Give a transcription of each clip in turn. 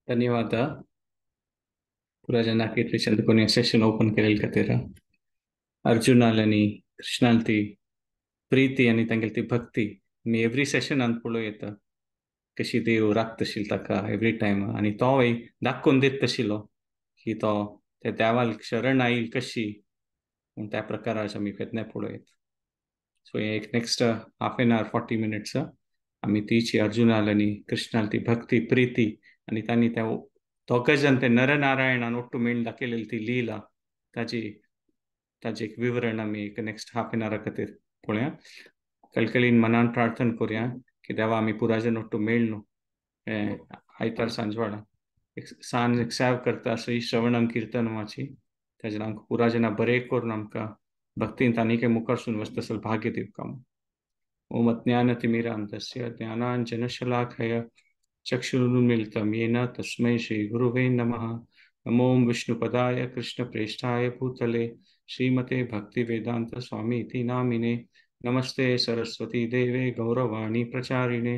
धन्यवाद पुराजना इतली चंदकोनी session open केलेल खातीर अर्जुनालानी कृष्णाल ती प्रीती आनी तांगेली ती भक्ती आनी एवरी सेशनांत पळयत कशी देव राखतशील ताका एवरी टायम आनी तोय दाखोवन दित तशिलो की तो त्या देवाल शरण आयिल कशी म्हूण त्या प्रकाराचे आमी यत्न पळयत. सो एक next half an hour 40 minutes आमी तीची अर्जुनाल आनी कृष्णाल ती भक्ती प्रीती आनी तांणी त्या दोगां जन ते नरनारायणान ओट्टू मेळून दाखयलेली ती लीला ताजी ताजे एक विवरण आमी एक नेक्स्ट हाफ एन आवरा खातीर पळोवया. कलकलीन मनान प्रार्थना करुया की देवा आमी पुराजन ओट्टू मेळ्ळू आयतार सांजवाडा एक सांज एक सेव करता श्री श्रवणम कीर्तनमाची ताजेर आमकां पुराजना बरें करून आमकां भक्तींत आनीक मुखारसून वचतसल भाग्य दिवका. ओम अज्ञानतिमिरान्धस्य ज्ञानाञ्जनशलाखय चक्षुरुन्मीलितं येन तस्मै श्रीगुरुवे नमः. नमो विष्णुपदाय कृष्णप्रेष्ठाय भूतले श्रीमते भक्तिवेदांत स्वामी इति नामिने. नमस्ते सरस्वती देवे गौरवाणी प्रचारिणे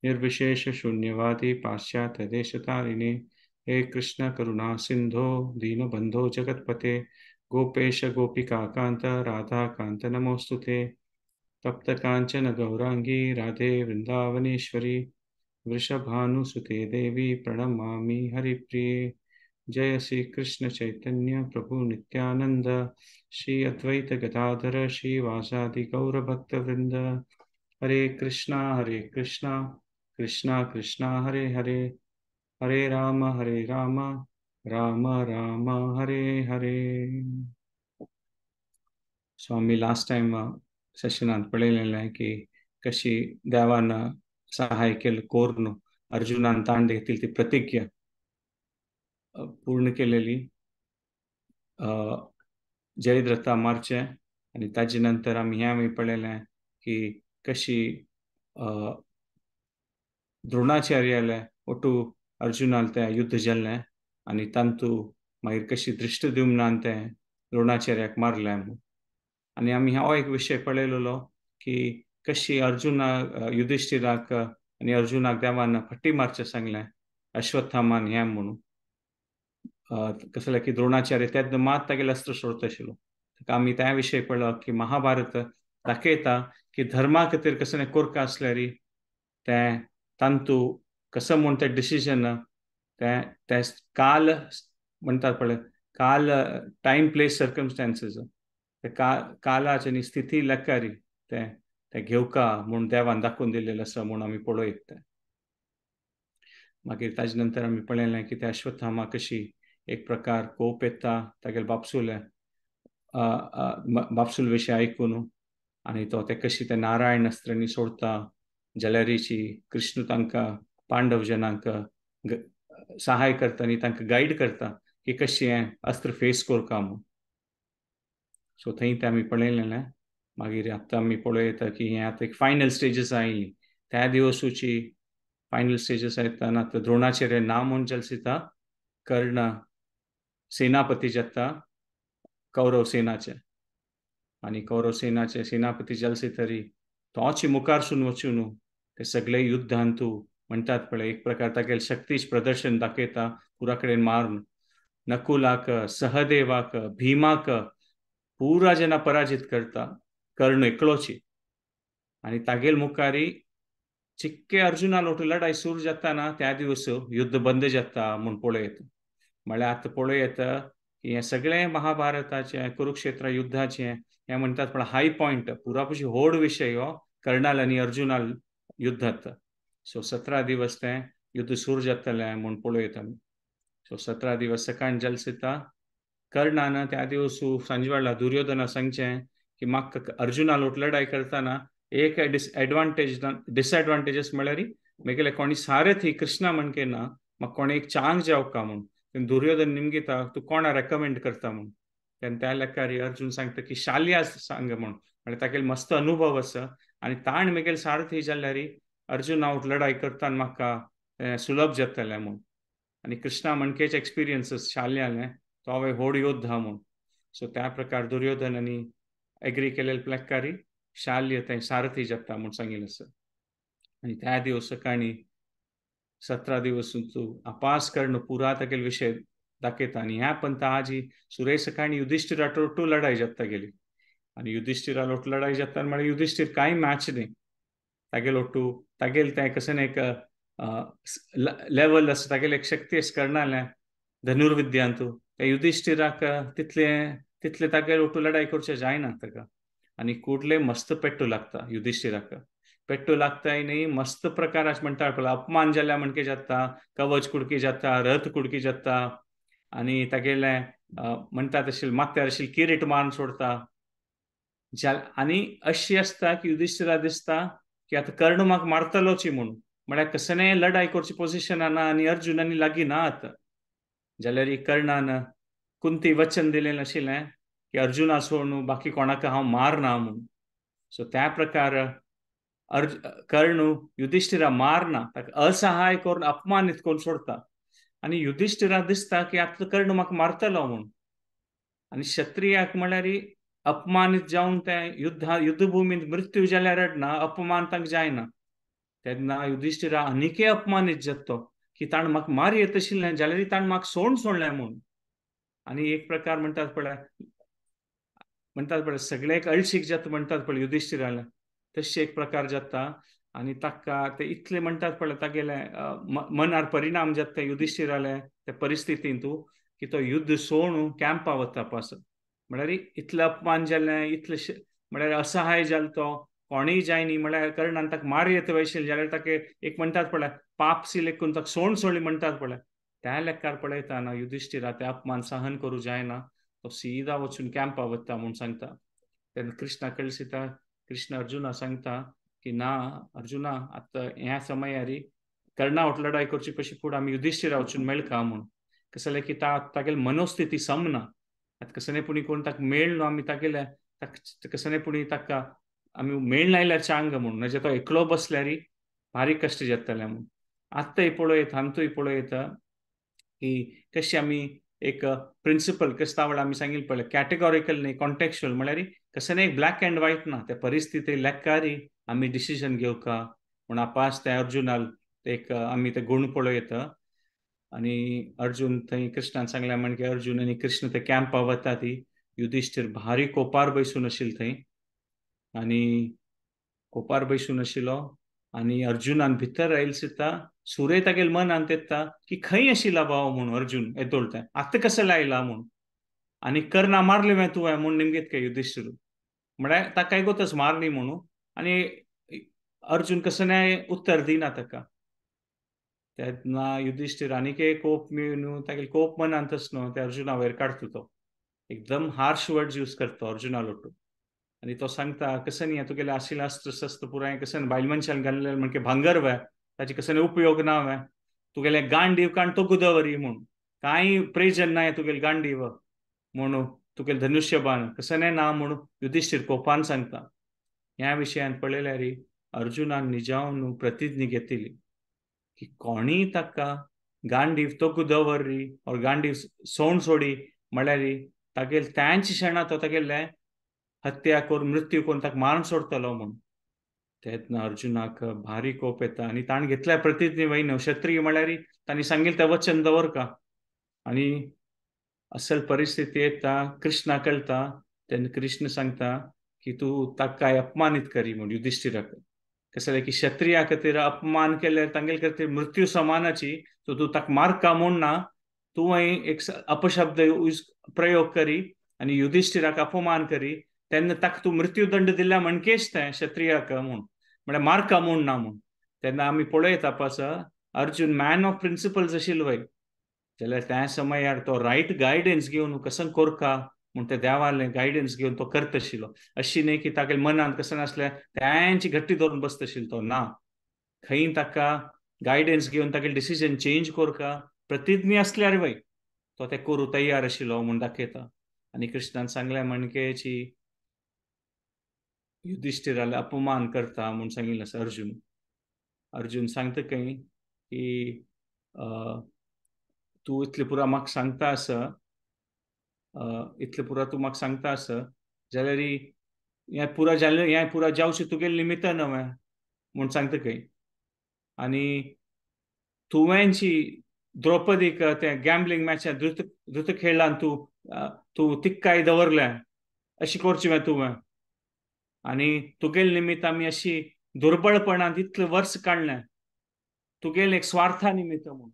निर्विशेष शून्यवादी पाश्चात्य देशतारिणे. हे कृष्ण करुणा सिंधो दीनबंधो जगतपते गोपेश गोपिका कांत राधा कांत नमोस्तुते. तप्त कांचन गौरांगी राधे वृंदावनेश्वरी वृषभानुसुते देवी प्रणमामि हरिप्रिये. जय श्री कृष्ण चैतन्य प्रभु नित्यानंद श्री अद्वैत गदाधर श्रीवासादि गौर भक्त वृंद. हरे कृष्णा कृष्णा कृष्णा हरे हरे हरे राम राम राम हरे हरे. सो आम्ही लास्ट टाइम सेशनात पळयलेलें आहे की कशी देवान सहाय केलं कोरून अर्जुनान ताण घेतली ती प्रतिज्ञा पूर्ण केलेली जयद्रथा मारचे आणि ताजे नंतर आम्ही हे पळयलें की कशी द्रोणाचार्याले ओटू अर्जुनाल ते युद्ध जाल्लें आनी तांतू मागीर कशी धृष्टद्युम्नान ते द्रोणाचार्याक मारलें. आणि आम्ही हो एक विषय पळयलेलो की कशी अर्जुना युधिष्ठिराक आणि अर्जुनाक देवान फट्टी मारचे सांगलें अश्वत्थामान हें म्हणून कसले की द्रोणाचार्य तेद मात तागेलें अस्त्र सोडतशिलो. आमी त्या विशयी पळयलो की महाभारत दाखयता की धर्मा खातीर कसले कोरका आसल्यार ते तांतू कसं म्हूण ते डिसिजन ते काल म्हणटात पळय काल टायम प्लेस सर्कमस्टान्सीस कालाची आनी स्थिती लेखारी ते घेवका म्हूण देवान दाखोवन दिल्लें आसा म्हूण आमी पळयत ते. मागीर ताजे नंतर आमी पळयलें की ते अश्वत्थामा कशी एक प्रकार कोप येता तागेले बापसूल विशय आयकून आनी तो ते कशी ते नारायण अस्त्रांनी सोडता जाल्यारीची कृष्ण तांकां पांडव जनांक सहाय करता आनी तांकां गायड करता की कशी हें अस्त्र फेस करता म्हूण. सो थंय ते आमी पळयलेलें. मागीर आतां आमी पळयता की हें आतां एक फायनल स्टेजीस आयिल्ली त्या दिवसूची फायनल स्टेजीस येताना आतां द्रोणाचार्य ना म्हूण जल्सिता कर्ण सेनापती जाता कौरव सेनाचे आनी कौरव सेनाचे सेनापती जल्से तरी तोच मुखारसून वचून ते सगळे युद्धांत म्हणटात पळय एक प्रकार तागेले शक्तीच प्रदर्शन दाखयता पुरा कडेन मारून नकुलाक सहदेवाक भीमाक पुरा जना पराजित करता कर्ण एकलोची आनी तागेल मुखारी चिक्के अर्जुना लोट लढाई सुरू जाताना त्या दिवस युद्ध बंद जाता म्हूण पळयत. म्हळ्यार आतां पळयत की हें सगळें महाभारताचें कुरुक्षेत्र युद्धाचें हें म्हणटात पण हाय पॉयंट पुरापूशी व्हड विशय हो कर्णाल आनी अर्जुनाल युद्धांत. सो 17 दिवस तें युद्ध सुरू जातलें म्हूण पळयत आमी. सो 17 दिवस सकाळ जल्सिता कर्णान त्या दिवस सांजवेळा दुर्योधना सांगचें की म्हाका अर्जुना लोट लढाई करतना एक डिसएडवांटेजीस म्हळ्यार म्हगेले कोणी सारथी कृष्णा म्हण केना म्हाका कोणी एक चांग जावका म्हूण दुर्योधन निमगिता तूं कोणा रेकमेंड करता म्हूण तेन्ना त्या लेखारी अर्जुन सांगता की शाल्या सांग म्हूण म्हणजे तागेले मस्त अनुभव आसा आनी ताण म्हगेले सारथी जाल्यार अर्जुन हांव लढाई करतना म्हाका सुलभ जातलें म्हूण. आनी कृष्णा म्हणकेच एक्सपिरियन्सीस शाल्याले तो हांवें व्हड योद्धा म्हूण. सो त्या प्रकार दुर्योधनांनी एग्री केलेले प्लेकारी शाल्य थंय सारथी जाता म्हूण सांगिल्लें आसा. आनी त्या दिवस सकाळी 17 दिवस तू अपास करणं पुरा तागेले विषय दाखयता आनी ह्या पंत आजी सुरेश सकाळी युधिष्ठिरा टू लढाई जाता गेली आणि युधिष्ठिरा लोट लढाई जाता म्हळ्यार युधिष्ठिर कांय मॅच न्ही तागेले ओट्टू तागेले तें कसन एक लेवल आसा तागेले एक शक्ती आसा कर्णाले धनुर्विद्यांतू त्या युधिष्ठिराक तितले तितले तागेले ओट्टू लढाई करचे जायना ताका आणि कुडले मस्त पेट्टू लागता युधिष्ठिराक पेट्टू लागताय न्ही मस्त प्रकार अशें म्हणटा पळय अपमान जाल्या म्हणके जाता कवच कुडकी जाता रथ कुडकी जाता आणि तागेले म्हणटा तशें माथ्यार आशिल्ली किरीट मारून सोडता आणि अशी असता की युधिष्ठिरा दिसता की आता कर्ण म्हाका मारतलोची म्हणून म्हळ्यार कसनय लढाई करची पोझिशनान ना आनी अर्जुनानी लागीं ना आता जाल्यार ही कर्णान कुंती वचन दिलेलें आशिल्लें की अर्जुना सोडून बाकी कोणाक हांव मारना म्हणून सो त्या प्रकार कर्ण युधिष्ठिरा मारना ताका असहाय करून अपमानीत करून सोडता आणि युधिष्ठिरा दिसता की आता कर्ण म्हाका मारतलो म्हणून आणि क्षत्रियाक म्हळ्यार अपमानीत जावन ते युद्धभूमीत मृत्यू जाल्यार रडना अपमान तांकां जायना तेन्ना युधिष्ठिरा आनिकय अपमानीत जातो की ताण म्हाका मार येत आशिल्लें जाल्यार ताण म्हाका सोडलें म्हणून आणि एक प्रकार म्हणटात पळय सगळे एक अळशीक जाता म्हणटात पळय युधिष्ठिराला तशें एक प्रकार जाता आणि ताका ते इतले म्हणटात पळय तागेले मनार परिणाम जाता युधिष्ठिराले त्या परिस्थितींत की तो युद्ध सोडून कॅम्पा वता पास म्हळ्यार इतलें अपमान जालें इतलें म्हळ्यार असहाय जालो तो कोणीय जायनी म्हळ्यार कर्णान ताका मार येता वयशिल्लें जाल्यार ताका एक म्हणटात पळय पाप सिलेकून ताका सोडली म्हणटात पळय त्या लेखार पळयतना युधिष्ठिरा ते अपमान सहन करूं जायना तो सीधा वचून कॅम्पा वता म्हणून सांगता तेन्ना कृष्णा कळसिता कृष्ण अर्जुना सांगता की ना अर्जुना आता ह्या समयार कर्णा वट लढाई करची कशी फुडें आमी युधिष्ठिरा वचून मेळका म्हणून कसं जालें की तागेली मनोस्थिती समना आता कसं पुणी कोण ताका मेळलो आमी तागेले कसं पुणी ताका आमी मेळ लायल्यार चांग म्हणून म्हणजे तो एकलो बसल्यार भारी कश्ट जातले म्हणून आत्ताय पळयत हांतूय पळयत की कशी आमी एक प्रिंसिपल कसं आमी सांगिल्लें पळय कॅटेगॉरिकल न्ही कॉन्टेक्चुअल म्हळ्यार कसं एक ब्लॅक अँड व्हाईट ना त्या परिस्थिती लेखारी आमी डिसिजन घेवका म्हणून आपास त्या अर्जुनाल एक आमी ते गुण पळयत आणि अर्जुन थंय कृष्णान सांगलें म्हणजे अर्जुन आनी कृष्ण ते कॅम्पा वता ती युधिष्ठिर भारी कोपार बैसून आशिल्लो थंय आणि कोपार बैसून आशिल्लो आणि अर्जुनान भितर आयिल्लो सुरय तागेले मनान तेत्ता की खंय आशिल्ला भाव म्हणून अर्जुन येतोळता आतां कसं लायला म्हणून आणि कर्णा मारले मैं तुवें म्हणून निमगेत काय युधिष्ठिर म्हळ्यार ताका एगोतच मारली म्हणून आणि अर्जुन कसं नाही उत्तर दिना ताका तेन्ना युधिष्ठिर आनीक कोप न्हू तागेले कोप मनांत न्हू ते अर्जुना वयर काडटा तो एकदम हार्श वर्ड्स यूज करता अर्जुना लोटू आणि तो सांगता कसं नाही तुगेले आशिल्लें अस्त्र शस्त्र पुराय कसं बायल मनशान घाल्लें म्हणजे भांगर वय ताची कसं उपयोग ना वय तुगेले गांडीव काण तो गुदवरी म्हणून कांय प्रेजन ना तुगेले गांडीव म्हणून तुगेले धनुष्यबाण कसं ना म्हणून युधिष्ठिर कोपान सांगता ह्या विशयान पळयल्यार अर्जुनान निजावन प्रतिज्ञा घेतिल्ली की कोणीय ताका गांडीव तोकू दवररी और गांडीव सोंड सोडी म्हळ्यार तागेले त्यांच क्षणां तो तागेले हत्या करून मृत्यू करून ताका मारून सोडतलो म्हणून तेन्ना अर्जुनाक भारी कोप येता आनी ताणें घेतल्या प्रतिज्ञे वयन क्षत्रिय म्हळ्यार तांणी सांगिल्लें तें वचन दवरका आनी असल परिस्थिती येता कृष्णा कळटा तेन्ना कृष्ण सांगता की तूं ताका काय अपमानीत करी म्हणून युधिष्ठिराक कसं जालें की क्षत्रिया खातीर अपमान केल्यार तांगेले खातीर मृत्यू समानाची सो तूं ताका मारका म्हूण ना तूं एक अपशब्द प्रयोग करी आनी युधिष्ठिराक अपमान करी तेन्ना ताका तूं मृत्यूदंड दिल्या म्हणकेच तें क्षत्रियाक म्हणून म्हळ्यार मारका म्हूण ना म्हणून तेन्ना आमी पळयता pass Arjun man of principles आशिल्लो वय जाल्यार त्या समयार तो रायट गायडन्स घेवन कसं करका म्हणून ते देवालें गायडन्स घेवन तो करता आशिल्लो अशी न्ही की तागेले मनांत कसं नासलें त्यांची घट्टी धरून बसता आशिल्लो तो ना खंय ताका गायडन्स घेवन तागेलें डिसिजन चेंज करका प्रतिज्ञा असल्यार वय तो ते करूं तयार आशिल्लो म्हूण दाखयता आनी कृष्णान सांगलें म्हणकेची युधिष्ठिराला अपमान करता म्हणून सांगिल्लें आसा अर्जुन सांगता खंय की तूं इतलें पुरा म्हाका सांगता आसा इतलें पुरा तूं म्हाका सांगता आसा जाल्यार हें पुरा जालें हें पुरा जावचें तुगेलें निमित्त न्हय म्हूण सांगता खंय आनी तुवेंची द्रौपदीक त्या गॅम्बलिंग मॅचात धृत खेळला तू तू तिक्काय दवरल्या अशी करची तुवें आणि तुगेल निमित्त आम्ही अशी दुर्बळपणात इतले वर्ष काढल्या तुगेल एक स्वार्था निमित्त म्हणून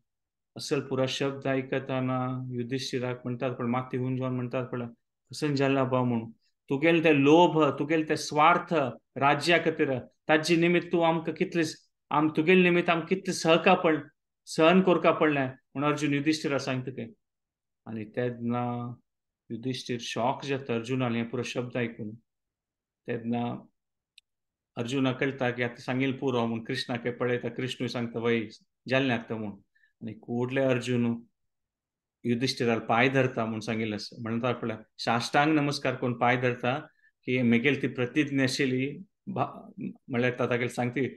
असल पुरा शब्द ऐकताना युधिष्ठिराक म्हणतात पण माती होऊन जाऊन म्हणतात पण कसं झाला बा म्हणून तुगेल ते लोभ तुगेल ते स्वार्थ राज्या खातीर ताजे निमित्त तू आमकां कितले तुगेल निमित्त आमकां कितले सहन करका पडलें म्हणून अर्जुन युधिष्ठिरा सांगता काय आणि तेन्ना युधिष्ठिर शॉक जाता अर्जुनान हे पुरो शब्द ऐकून तेन्ना अर्जुना कळटा की आता सांगेल पुरो म्हणून कृष्णाक पळयता कृष्णूय सांगता वय जाल्लें आता म्हणून आणि कुडले अर्जुन युधिष्ठिराल पाय धरता म्हणून सांगिल्लें म्हणटा आपल्या साष्टांग नमस्कार करून पाय धरता की मेगेल ती प्रतिज्ञा आशिल्ली म्हळ्यार तागेल सांगती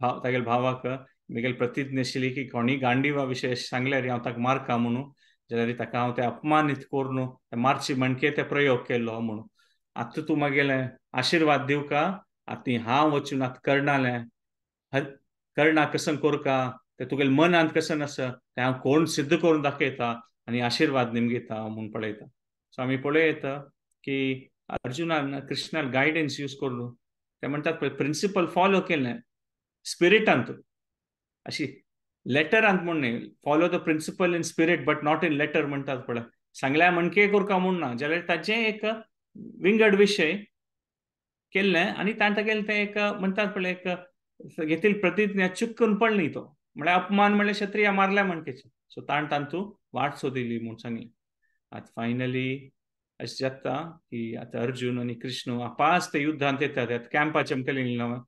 तागेल भावाक मेगेल प्रतिज्ञा आशिल्ली की कोणी गांडीवा विशय सांगल्यार हांव ताका मारका म्हणून जाल्यार ताका हांव ते अपमानीत करून मारची म्हणके ते प्रयोग केलो म्हणून आतां तूं मागेले आशीर्वाद दिवका आतां हांव वचून आतां कर्णा कसं करका ते तुगेल मनांत कसं आसा ते हांव कोण सिद्ध करून दाखयता आणि आशीर्वाद निमगीता म्हणून पळयता सो आमी पळयता की अर्जुनान कृष्णान गायडन्स यूज करून ते म्हणटात प्रिंसिपल फॉलो केलें स्पिरिटांत अशी लेटरांत म्हण न्ही follow the principle in spirit but not in letter म्हणटात पळय सांगल्या म्हणके करका म्हूण ना जाल्यार ताचें एक विंगड विशय केल्लें आनी तागेलें तें एक म्हणटात पळय एक घेतील प्रतिज्ञा चुकून पडली तो म्हळ्यार अपमान म्हणल्यार क्षत्रिया मारल्या म्हणकेचे सो तांतू वाट सोदिली म्हणून सांगली आता फायनली अशें जाता की आता अर्जुन आनी कृष्ण आपास ते युद्धांत येतात कॅम्पाचे आमकां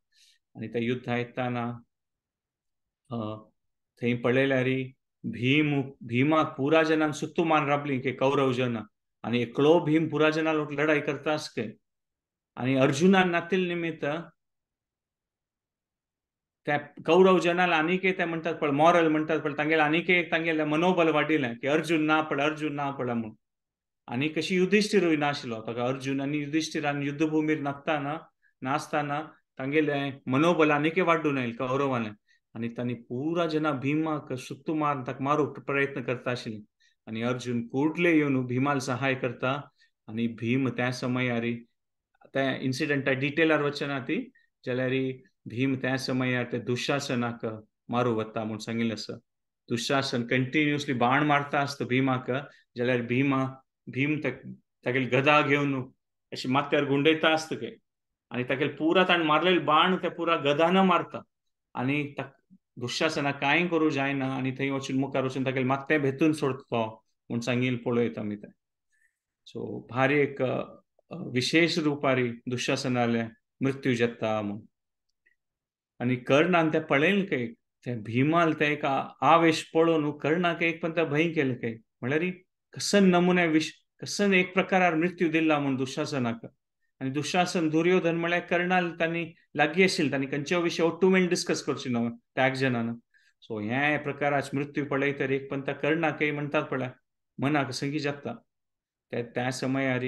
आनी ते युद्धां येताना थंय पळयल्यार भीमाक पुरा जनान सुत्तू मान राबली की कौरव जना आनी एकलो भीम पुरा जना लढाई करता आसके आणि अर्जुनान नातील निमित्त त्या कौरव जनाला आनीक ते म्हणतात पण मॉरल म्हणतात पण तांगेले आनीक एक तांगेले मनोबल वाडिलें की अर्जुन ना पळय म्हणून आनी कशी युधिष्ठिरूय नाशिल्लो ताका अर्जुन आनी युधिष्ठिरान युद्धभूमीर नासतना तांगेले मनोबल आनीक वाडून येयलें कौरवांनी आनी तांणी पुरा जना भीमाक सुत्तू मारून ताका मारूंक प्रयत्न करता आशिल्ले आनी अर्जुन कुडले येवन भीमाल सहाय करता आनी भीम त्या समयार त्या इन्सिडेंटा डिटेलार वचना ती जाल्यार भीम त्या समयार ते दुशासनाक मारू वता म्हणून सांगिल्लें आसा दुशासन कंटिन्युअसली बाण मारता आसता भीमाक जाल्यार भीम तागेली गदा घेवन अशी माथ्यार गुंडयता आसता काय आनी तागेले पुरा ताणें मारलेले बाण ते पुरा गदान मारता आनी दुशासनाक कांय करूं जायना आनी थंय वचून मुखार वचून तागेले माथ्या भेतून सोडता म्हणून सांगिल्लें पळयता आमी तें सो भारी एक विशेष रुपारी दुशासनाले मृत्यू जाता म्हणून आनी कर्णान ते पळयलें काय ते भीमाल ते एक आवेश पळोवन कर्णाक एक पण भंय केलें काय म्हळ्यार कसन नमुने कसन एक प्रकारार मृत्यू दिला म्हणून दुशासनाक आनी दुशासन दुर्योधन म्हळ्यार कर्णाल तांणी लागीं आशिल्लें तांणी खंयच्या विशय ओटुमेन डिस्कस करची न्हू त्या जनान सो हे प्रकाराचे मृत्यू पळयतर एक पण कर्णाकय म्हणटात पळय मनाक संगी जाता त्या समयार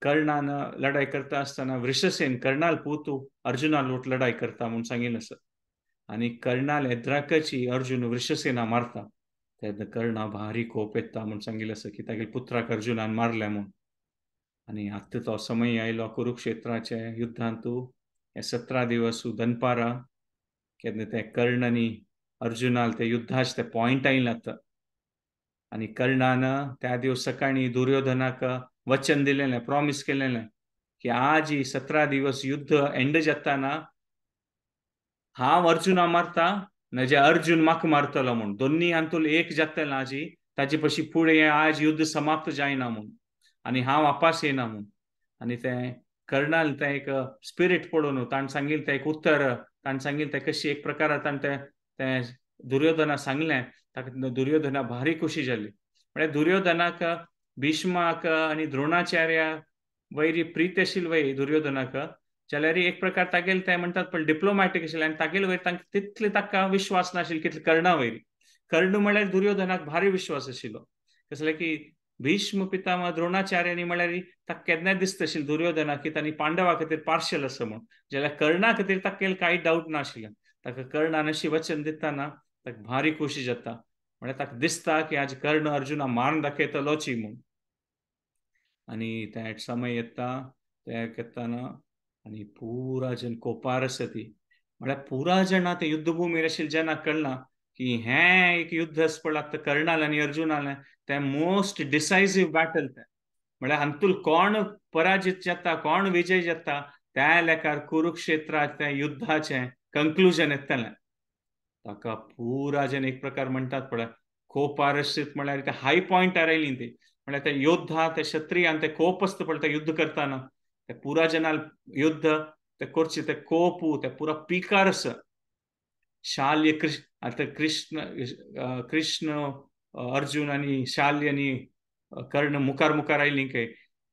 कर्णान लढाई करता आसतना वृषसेन कर्णाल पूतू अर्जुनाल लढाई करता म्हणून सांगिल्लें आसा आनी कर्णाल येद्राकाची अर्जुन वृषसेना मारता तेन्ना कर्णा भारी कोप येता म्हणून सांगिल्लें आसा की तागेल्या पुत्राक अर्जुनान मारल्या म्हणून आनी आतां तो समय आयलो कुरुक्षेत्राचे युद्धांत हे 17 दिवस दनपारां केन्ना ते कर्ण आनी अर्जुनाल ते युद्धाचे ते पॉयंट आयलात आनी कर्णान त्या दिवस सकाळी दुर्योधनाक वचन दिलेलें प्रॉमिस केलेलें की आज ही 17 दिवस युद्ध एंड जाताना हांव अर्जुना मारता म्हणजे अर्जुन म्हाका मारतलो म्हणून दोन्ही हातूंत एक जातलें आज ताजे पशी फुडें आज युद्ध समाप्त जायना म्हणून आनी हांव आपास येना म्हणून आनी ते कर्णाल ते एक स्पिरीट पळोवन ताणें सांगिल्लें ते एक उत्तर ताणें सांगिल्लें ते कशी एक प्रकारान ताणें ते दुर्योधनाक सांगलें ताका दुर्योधना भारी खुशी जाली म्हळ्यार दुर्योधनाक भीष्माक आनी द्रोणाचार्या वैरी प्रीत आशिल्ली वय दुर्योधनाक जाल्यार एक प्रकार तागेले ते म्हणटात पण डिप्लोमॅटीक आशिल्ले आनी तागेले वयर तांकां तितले ताका विश्वास नाशिल्लो कितले कर्णा वयरी कर्ण म्हळ्यार दुर्योधनाक भारी विश्वास आशिल्लो कसले की भीष्म पितामह द्रोणाचार्यांनी म्हळ्यार ताका केन्नाय दिसता आशिल्लें दुर्योधनाक की तांणी पांडवा खातीर पार्शल आसा म्हूण जाल्यार कर्णा खातीर ताका कांय डावट नाशिल्लें ताका कर्णान अशी वचन दितना ताका भारी खुशी जाता. म्हळ्यार ताका दिसता की आज कर्ण अर्जुना मारून दाखयतलोची म्हूण. आनी ते समय येता ते केत्ताना आनी पुरा जन कोपार आसा ती. म्हळ्यार पुरा जाणां ते युद्धभुमीर आशिल्ले जेन्ना कळना की हें एक युद्ध आसा पळय कर्णाल आनी अर्जुनालें, तें मोस्ट डिसायसिव्ह बॅटल तें. म्हळ्यार हातूंत कोण पराजीत जाता, कोण विजय जाता, त्या लेकार कुरुक्षेत्राच्या युद्धाचें कंक्लुजन येतलें. ताका पुरा जन एक प्रकार म्हणटात पळय, कोपारशीत म्हळ्यार ते हाय पॉयंटार आयलीं ती. म्हळ्यार ते योद्धा, ते क्षत्रियान ते कोप आसता पळय ते युद्ध करताना, ते पुरा जनाल युद्ध ते करचे ते कोपू ते पुरा पिकार आसा. शाल्य कृष्ण अर्जुन आनी शाल्य आनी कर्ण मुखार मुखार आयलीं खंय.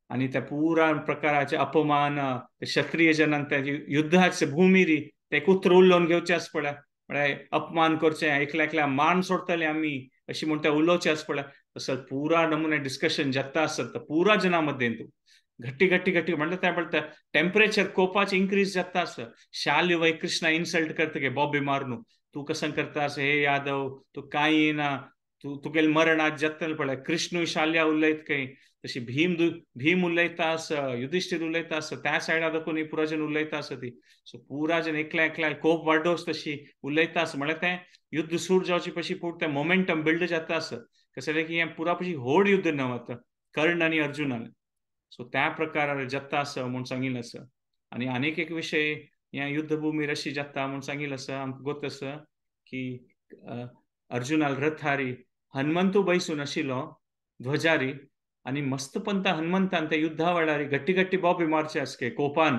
आनी त्या पुरा प्रकाराचे अपमान क्षत्रिय जनांक त्या युद्धाचे भुमीर ते कुत्र उलोवन घेवचे आसा पळय, म्हळ्यार अपमान करचे, एकल्या एकल्या मान सोडटले आमी अशें म्हूण ते उलोवचे आसा पळय, तसो पुरा नमुने डिस्कशन जाता आसत पुरा जनां मदें. घट्टी घट्टी घट्टी म्हणटा टेम्परेचर कोपाचें इन्क्रीज जाता आसा. शाल्य वय कृष्णा इन्सल्ट करता गे बॉबी मारून, तू कसन करता हे यादव, तू कांय येना, तुगेलें मरण आज जातलें पळय. कृष्णूय शाल्या उलयता खंय, तशी भीम उलयता आसा, युधिष्ठीर उलयता आसा, त्या सायडा देखून पुरा जन उलयता आसा ती. सो पुरा जन एकल्या एकल्या कोप वाडोवस तशी उलयता आसा. म्हळ्यार तें युद्ध सूर जावचे पशी पूण तें मोमेंटम बिल्ड जाता आसा. कशें की हें पुरा पशी व्हड युद्ध न्हू कर्ण आनी अर्जुनान. सो त्या प्रकारार जाता आसा म्हूण सांगिल्लें आसा. आनी आनीक एक विशय ह्या युद्धभुमीर अशी जाता म्हूण सांगिल्लें आसा आमकां गोत आसा की अर्जुनाल रथारी हनुमंतू बसून आशिल्लो ध्वजारी, आनी मस्त पंता हनुमंतान त्या युद्धा वेळार गट्टी गट्टी बॉबी मारचे आसके कोपान.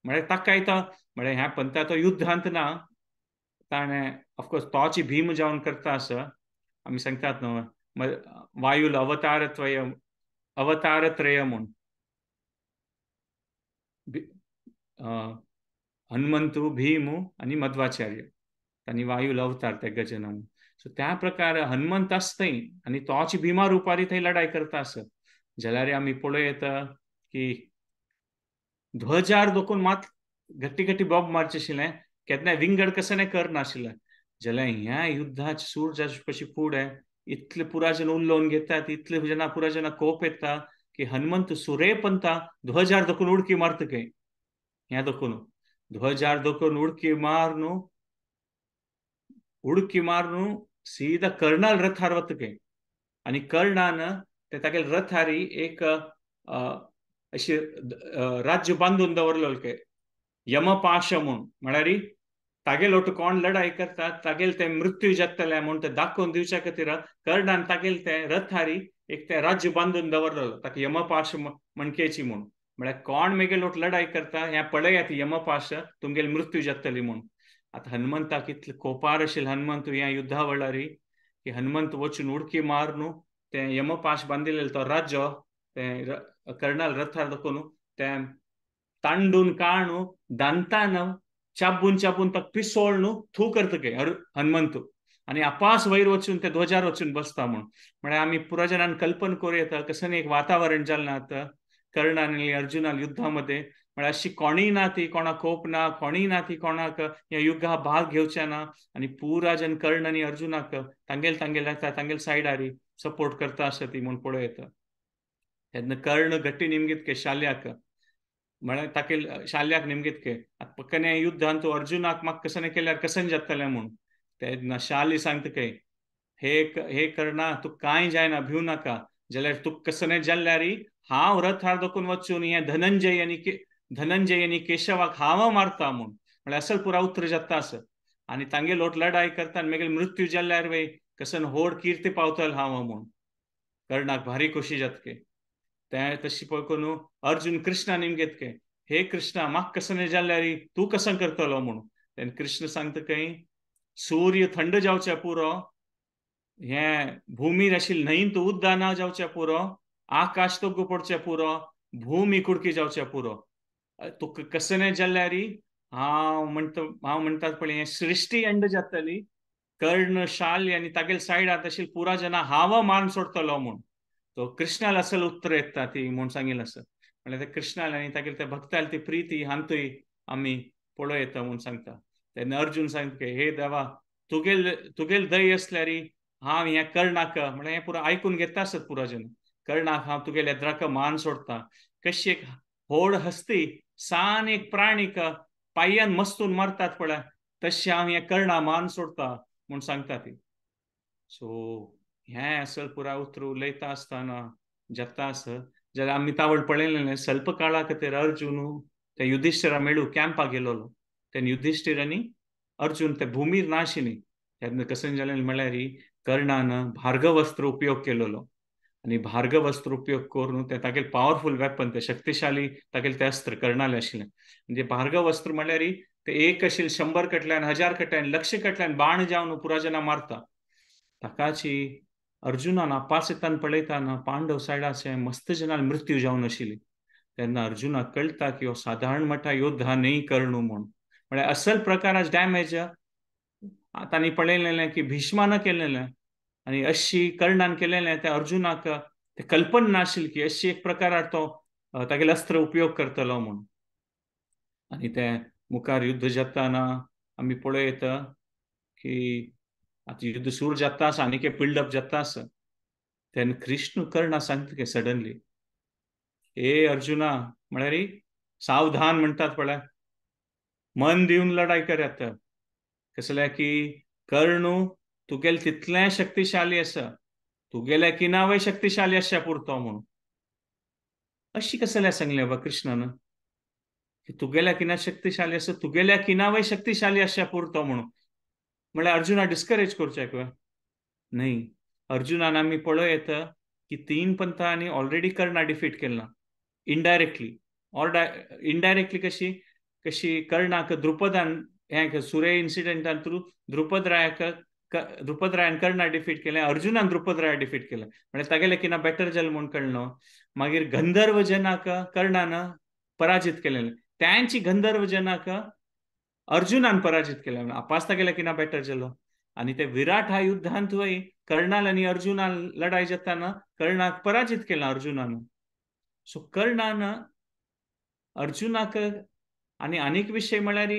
म्हळ्यार ताका काय तो म्हळ्यार ह्या पंता तो युद्धांत ना, ताणें ऑफकोर्स तोची भीम जावन करता आसा. आमी सांगतात न्हू वायूल अवतारत्रय म्हूण. हनुमंतू, भीमू आनी मध्वाचार्य तांणी वायूल अवतार ते गजन. सो त्या प्रकार हनुमंत आसता थंय आनी तोच भीमा रुपारी थंय लढाई करता आसा. जाल्यार आमी पळोवं येता की ध्वजार दोकून मात गट्टी गट्टी बॉब मारचे आशिल्लें, केन्नाय विंगड कसं करनाशिल्लें. जाल्यार ह्या युद्धाचे सूर जावचे पशी फुडें इतले पुरा जन उलोवन घेतात, इतले जना पुरा जना कोप येता की हनुमंत सुरे पंता ध्वजार दोकून उडकी मारता खंय. ह्या दोकून ध्वजार दोकून उडकी मारून सीधा कर्णाल रथार वता खंय. आनी कर्णान ते तागेले रथारी एक अशी राज्य बांदून दवरलेलो खंय, यमपाश म्हूण. म्हळ्यार तागेलो कोण लढाई करता तागेले ते मृत्यू जातले म्हूण ते दाखोवन दिवच्या खातीर कर्णान तागेले ते रथारी एक ते राज्य बांदून दवरलेलो, ताका यमपाश म्हणकेची म्हूण. म्हळ्यार कोण मेगेलो लढाई करता हें पळयात यमपाश, तुमगेली मृत्यू जातली म्हूण. आतां हनुमंताक इतले कोपार आशिल्लो हनुमंत ह्या युद्धा वेळार की हनुमंत वचून उडकी मारून ते यमपाश बांदिल्लेलो तो राज्य ते कर्णाल रथार दाखोवन ते तांडून काणू दांतान चाबून चाबून ताका पिसोळ न्हू थू करता गे हनुमंत. आनी आपास वयर वचून ते ध्वजार वचून बसता म्हूण. म्हळ्यार आमी पुरा जनान कल्पना करूं येता कसं एक वातावरण जाल्लें आतां कर्णान आनी अर्जुनान युद्धा मध्ये. म्हळ्यार अशी कोणीय ना ती कोणा कोप ना, कोणीय ना ती कोणाक ह्या युद्धा भाग घेवचे ना, आनी पुरा जन कर्ण आनी अर्जुनाक तांगेल सायडारी सपोर्ट करता आसा ती म्हूण पळोवं येता. तेन्ना कर्ण गट्टी निमगीत के शाल्याक म्हळ्यार ताके शाल्याक निमगीत के पक्कने युद्धांत तूं अर्जुनाक म्हाका कसं केल्यार कसन जातलें म्हूण. तेन्ना शाल्य सांगता खंय, हे कर्णा तू कांय जायना भिवू नाका, जाल्यार तुका कसं जाल्ल्यार हांव रथार दोकून वचून हे धनंजय आनी केशवाक हांव मारता म्हूण. म्हळ्यार असल पुरा उतर जाता आसा. आनी तांगे लोट लढाई करता आनी मागीर मृत्यू जाल्ल्यार वय कसन व्हड कीर्ती पावतलो हांव म्हूण. कर्णाक भारी खोशी जातके. ते तशी पळोवन अर्जुन कृष्णा निमगेत के, हे कृष्णा म्हाका कसं जाल्ल्यार तूं कसं करतलो म्हूण. तेन्ना कृष्ण सांगता खंय, सूर्य थंड जावच्या पुरो, हें भुमीर आशिल्लें न्हंयत उद्दा ना जावच्या पुरो, आकाश तोग्ग पडच्या पुरो, भूमी कुडकी जावच्या पुरो. तुका कसं जाल्ल्यार हांव म्हणटात पळय हें सृश्टी एंड जातली. कर्ण शाल्य आनी तागेले सायडार आशिल्ले पुरा जना हांव मान सोडटलो म्हूण. तो कृष्णाला असल उत्तर येता ती म्हूण सांगिल्लें आसा. म्हळ्यार ते कृष्णाल आनी तागेले त्या भक्ताल ती प्रिती हांतूय आमी पळोवं येता म्हूण सांगता. तेन्ना अर्जुन सांगता हे देवा तुगेल दय असल्यार हांव हें करनाका म्हळ्यार हें पुरो आयकून घेता आसत पुरो जन करनाक हांव तुगेल्या येद्राक मान सोडता. कशी एक व्हड हस्ती सान एक प्राणीक पाययान मस्तून मारतात पळय तशें हांव हें करना मान सोडता म्हूण सांगता ती. सो हें असल पुरा उतर उलयता आसतना जेता आस जाल्यार आमी तावड पळयलेलें ಸ್ವಲ್ಪ काळा खातीर अर्जून ते युधिष्ठिरा मेळू कॅम्पाक गेलोलो. तेन्ना युधिष्ठिर आनी अर्जून ते भुमीर ना आशिल्लीं तेन्ना कशें जालें म्हळ्यार कर्णान भार्गवस्त्र उपयोग केलोलो आनी भार्गवस्त्र उपयोग करून ते तागेले पॉवरफुल वेपन ते शक्तिशाली तागेले ते अस्त्र कर्णाले आशिल्लें. म्हणजे भार्गवस्त्र म्हळ्यार ते एक आशिल्ले 100 कटल्यान 1000 कटल्यान 1,00,000 कटल्यान बाण जावन पुराजना मारता. ताकाची अर्जुनान आपासितान पळयताना पांडव सायडाचे मस्त जनाल मृत्यू जावन आशिल्ली. तेन्ना अर्जुनाक कळटा की हो साधारण मोठा योद्धा न्ही कर्ण म्हूण. म्हळ्यार असल प्रकाराचे डॅमेज तांणी पळयलेलें की भीष्मान केलेलें आनी अशी कर्णान केलेलें ते अर्जुनाक ते कल्पना नाशिल्ली की अशी एक प्रकारार तो तागेले अस्त्र उपयोग करतलो म्हूण. आनी ते मुखार युद्ध जाताना आमी पळयता की आता युद्ध सुरू जाता आसा आनीक बिल्डअप जाता आसा तेन्ना कृष्ण कर्णा सांगता की सडनली ए अर्जुना म्हळ्यार सावधान म्हणटात पळय मन दिवन लढाई करात. कसल्या की कर्ण तुगेले तितलें शक्तिशाली आसा तुगेल्या किनावय शक्तिशाली आसच्या पुरतो म्हणून. अशी कसल्या सांगलें बा कृष्णान की तुगेल्या किना शक्तिशाली आसा तुगेल्या किनावय शक्तिशाली आसच्या पुरतो म्हणून. म्हळ्यार अर्जुना डिस्करेज करचें काय न्ही. अर्जुनान आमी पळयता की 3 पंथांनी ऑलरेडी कर्णा डिफीट केला इनडायरेक्टली ऑर इनडायरेक्टली कशी कर्णाक द्रुपदान हें सुरे इन्सिडेंटान थ्रू द्रुपदरायान कर्णा डिफीट केलें अर्जुनान द्रुपदराया डिफीट केलें म्हणजे तागेलें किना बेटर जालें म्हूण कळ्ळो. मागीर गंधर्व जनाक कर्णान पराजीत केलेलें त्यांची गंधर्व जनाक अर्जुनान पराजीत केलें आपास तागेलें किना बेटर जालो. आनी ते विराट ह्या युद्धांत वय कर्णाल आनी अर्जुनान लढाई जाताना कर्णाक पराजीत केला अर्जुनान. सो कर्णान अर्जुनाक आनी आनीक विशय म्हळ्यार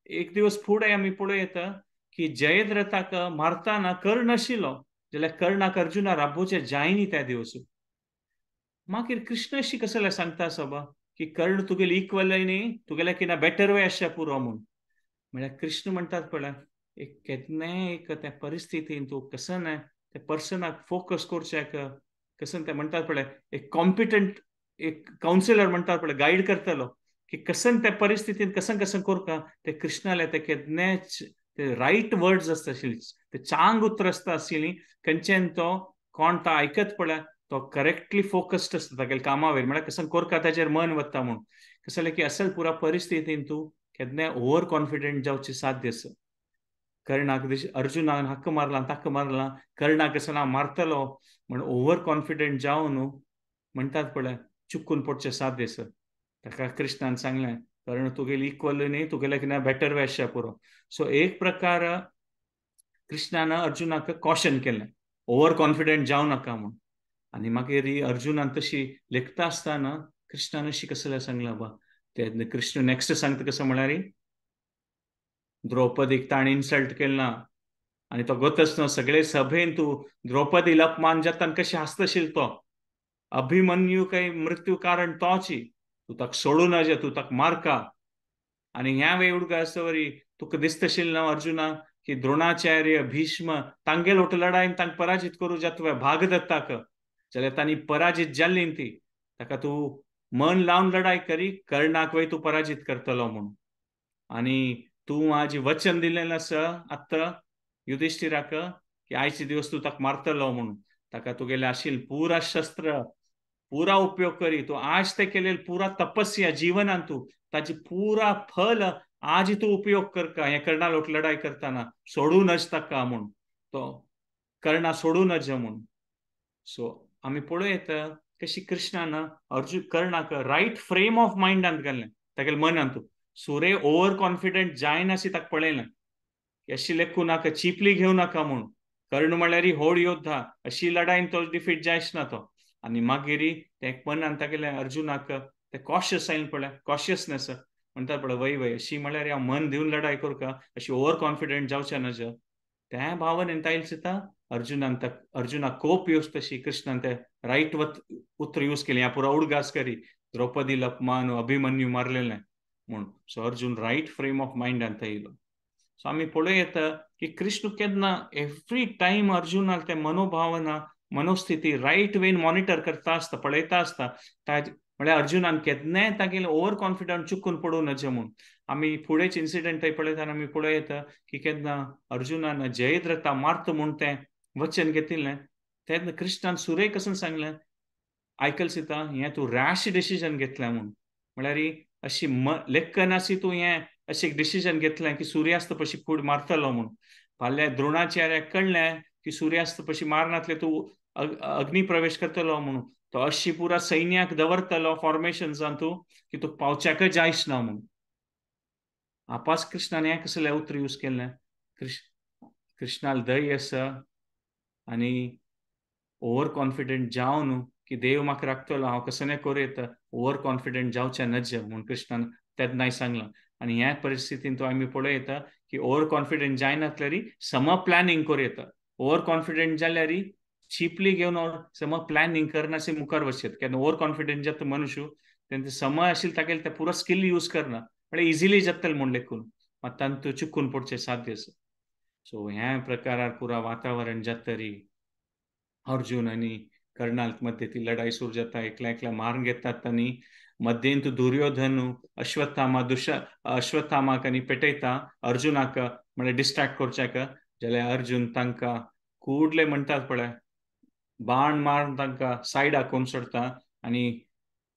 एक दिवस फुडें आमी पळयता की जयद्रथाक मारताना कर्ण आशिल्लो जाल्यार कर्णाक अर्जुना राबोवचें जायनी त्या दिवस. मागीर कृष्ण अशी कसले सांगता सबा की कर्ण तुगेले इक्वल न्ही तुगेल्या किना बेटर वे आसच्या पुरो म्हूण. म्हळ्यार कृष्ण म्हणटात पळय एक केन्नाय एक त्या परिस्थितीन तूं कसन त्या पर्सनाक फोकस करचें कसन ते म्हणटात पळय एक कॉम्पिटंट एक काउन्सिलर म्हणटात पळय गायड करतलो की कसन त्या परिस्थितीन कसन करता ते कृष्णाले ते केन्नाच ते रायट वर्ड्स आसता आशिल्ली ते चांग उतर आसता आशिल्लीं खंयच्यान तो कोण तो आयकत पळय तो करेक्टली फोकस्ड आसता तागेले कामा वयर म्हळ्यार कसन करता ताचेर मन वता म्हूण. कसले की असल पुरा परिस्थितीन तूं केन्नाय ओवर कॉन्फिडंट जावची साध्य आसा. कर्णाक अर्जुनान हक्क मारला कर्णाक कसला मारतलो म्हण ओवर कॉन्फिडंट जावन म्हणटात पळय चुकून पडचें साध्य आसा. ताका कृष्णान सांगलें कर्ण तुगेली इक्वल न्ही तुगेल्या कितें बेटर वे आसच्या पुरो. सो एक प्रकार कृष्णान अर्जुनाक कॉशन केलें ओवर कॉन्फिडंट जावं नाका म्हूण. आनी मागीर अर्जुनान तशी लेखता आसतना कृष्णान अशी कसले सांगलां बा ते कृष्ण नेक्स्ट सांगता कसं म्हळ्यार द्रौपदीक ताणें इन्सल्ट केला आनी तो गोतच न्हू सगळे सभेन तूं द्रौपदीला अपमान जाता कशें हांसतशील तो अभिमन्यू काही मृत्यू कारण तोची तूं ताका सोडूं नज तूं ताका मारका. आनी ह्या वेळी उडगा सवरी तुका दिसतशील न्हू अर्जुना की द्रोणाचार्य भीष्म तांगेल ओट लढायन तांकां पराजीत करूं जातवे भाग दत्ताक जाल्यार तांणी पराजीत जाल्लीं ती ताका तूं मन लावन लढाई करी कर्णाक वय तूं पराजीत करतलो म्हूण. आनी तूं आज वचन दिलेलें आसा आत्तां युधिष्ठिराक की आयचे दिवस तूं ताका मारतलो म्हणून ताका तुगेले आशिल्ले पुरा शस्त्र पुरा उपयोग करी तूं आज ते केलेले पुरा तपस्या जिवनान तूं ताची पुरा फल आज तूं उपयोग करका हे कर्णा लोट लढाई करताना सोडूं नज ताका म्हूण तो कर्णा सोडूं नज म्हूण. सो आमी पळयता कशी कृष्णान अर्जुन कर्णाक रायट फ्रेम ऑफ मायंडांत घाललें तागेले मनांत सुरे ओवर कॉन्फिडंट जायनाशी ताका पळयलें अशी लेखू नाका चिपली घेवं नाका म्हूण. कर्ण म्हळ्यार व्हड योद्धा अशी लढाईन तो डिफीट जायच ना तो. आनी मागीर ते मनान तागेले अर्जुनाक ते कॉशियस आयले पळय कॉशियसनेस म्हणटा पळय वय अशी म्हळ्यार हांव मन दिवन लढाई करता अशी ओवर कॉन्फिडंट जावचें नज त्या भावनेन तायल्सिता अर्जुना कोप यूज तशी कृष्णान ते राईट उतर यूज केले या पुरा उडगास करी द्रौपदी अपमान अभिमन्यू मारलेले म्हणून so Arjun right frame of mind ಅಂತ इलो सो आम्ही पळय येता की कृष्ण केन्ना एव्हरी टाइम अर्जुनाक ते मनोभावना मनोस्थिती राईट वेन मॉनिटर करता आसता पळयता आसता म्हळ्यार अर्जुनान केन्नाय तागेले ओव्हर कॉन्फिडंट चुकून पडूं नजे म्हणून आम्ही फुडेच इन्सिडेंट थंय पळयतना आमी पळय येता की केन्ना अर्जुनान जयद्रथा मारता म्हूण तें वचन घेतिल्लें तेन्ना कृष्णान सुरय कसून सांगलें आयकल सीता हें तूं रॅश डिसिजन घेतलें म्हणून म्हळ्यार अशी लेखनासी तूं हें अशें डिसिजन घेतलें की सुर्यास्त पशी फूड मारतलो म्हणून फाल्यां द्रोणाचार्याक कळलें की सुर्यास्त पशी मारनातले तूं अग्नी प्रवेश करतलो म्हणून तो अशी पुरा सैन्याक दवरतलो फॉर्मेशन्सान तूं की तूं पावच्याकच जायच ना म्हणून आपास कृष्णान हें कसलें उतर यूज केल्लें कृष्णाल दय आसा आनी ओव्हर कॉन्फिडंट जावन की देव म्हाका राखतलो हांव कसलें करूं येता ओव्हर कॉन्फिडंट जावचें नज म्हूण कृष्णान तेन्नाय सांगलां आनी ह्या परिस्थितीन तो आमी पळय येता की ओव्हर कॉन्फिडंट जायनातल्यार सम प्लॅनिंग करूं येता ओव्हर कॉन्फिडंट जाल्यार चीपली घेवन सम प्लॅनिंग करनासे मुखार वचत केन्ना ओव्हर कॉन्फिडंट जाता मनुष्य तेन्ना समय आशिल्लो तागेले ते पुरो स्किल यूज करना म्हळ्यार इजिली जातलें म्हूण लेखून मात तांतूं चुकून पडचें साध्य आसा सो ह्या प्रकारार पुरा वातावरण जातरी अर्जुन आणि कर्णाल मध्ये ती लढाई सुरू जाता एकल्या एकल्या मारून घेतात आणि मध्येंत दुर्योधन अश्वत्थामाक आणि पेटयता अर्जुनाक म्हणजे डिस्ट्रॅक्ट करच्याक जाल्यार अर्जुन तांकां कुडले म्हणटात पळय बाण मारून तांकां सायडाक कोण सोडता आणि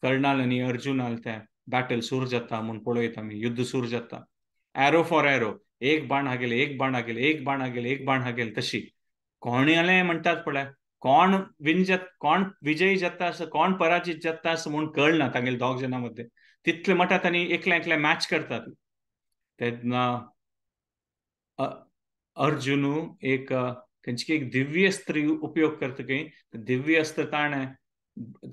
कर्णाल आणि अर्जुनाल त्या बॅटल सुरू जाता म्हणून पळयता आमी युद्ध सुरू जाता एरो फॉर एरो एक बाण हागेले एक बाण हागेले एक बाण हागेले एक बाण हागेले तशी कोणाले म्हणटात पळय कोण कोण विजयी जाता असं कोण पराजित जाता असं म्हणून कळना तांगेले दोग जाणां मध्ये तितले मटात आनी एकल्या एकल्या मॅच करतात तेन्ना अर्जुन एक तेंची एक दिव्य अस्त्र उपयोग करता की दिव्य अस्त्र ताणें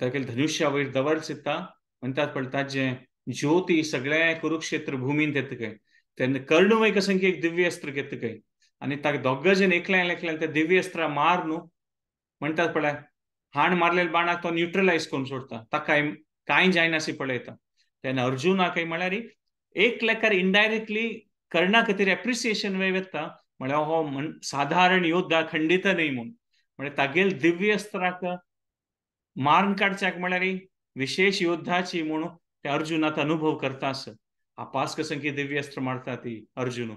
तागेले धनुष्या वयर दवर चित्ता म्हणटात पळय ताजें ज्योती सगळे कुरुक्षेत्र भूमीन येता तेन्ना कर्ण वय कसं की एक दिव्य अस्त्र घेता आनी ताका दोग जण एकल्या एकल्या ते दिव्य अस्त्र मार न्हू म्हणटात पळय हाण मारलेल्या बाणाक तो न्यूट्रलायज करून सोडता ताका कांय जायनासी पळयता तेन्ना अर्जुनाक म्हळ्यार एक लेकार इनडायरेक्टली कर्णा खातीर एप्रिसिएशन वे वेता म्हळ्यार हो साधारण योद्धा खंडित न्हय म्हणून म्हळ्यार तागेले दिव्य अस्त्राक मारून काडच्याक म्हळ्यार विशेष योद्धाची म्हणून ते अर्जुनात अनुभव करता आस आपास कसं की दिव्य अस्त्र मारता ती अर्जुन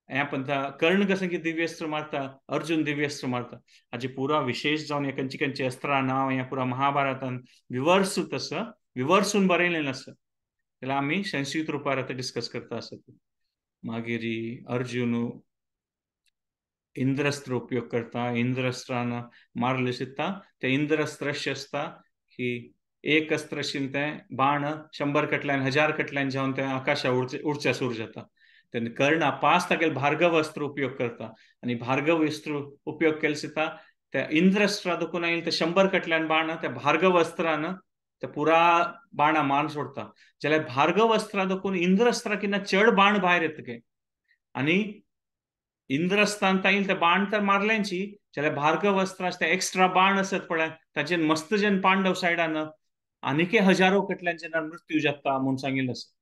हें पंता कर्ण कसं की दिव्यस्त्र मारता अर्जुन दिव्यस्त्र मारता हाजी पुरा विशेष जावन हे खंयची खंयची अस्त्रां नांव हें पुरा महाभारतान विवर्सूत आसा विवर्सून बरयलेलें आसा जाल्यार आमी संस्कृत रुपार आतां डिस्कस करता आसत मागीर अर्जुन इंद्रस्त्र उपयोग करता इंद्रस्त्रान मारले शिकता ते इंद्रस्त्र अशें आसता की एक अस्त्र आशिल्लें तें बाण 100 कटल्यान 1000 कटल्यान जावन तें आकाशा उडच्या सुरू जाता तेन्ना कर्ण पास तागेले भार्गव अस्त्र उपयोग करता आनी भार्गव अस्त्र उपयोग केले सिता त्या इंद्रस्त्र दुखून येईल ते 100 कटल्यान बाण त्या भार्गव अस्त्रान ते पुरा बाणा मारून सोडता जाल्यार भार्गव अस्त्रा दुखून इंद्रस्त्रा किन्ना चड बाण भायर येता आनी इंद्रस्तान ताईल ते बाण तर मारल्यांची जाल्यार भार्गव अस्त्र ते एक्स्ट्रा बाण आसत पळय ताचेर मस्त जन पांडव सायडान आनीकय हजारो कटल्यान जेन्ना मृत्यू जाता म्हणून सांगिल्लें आसा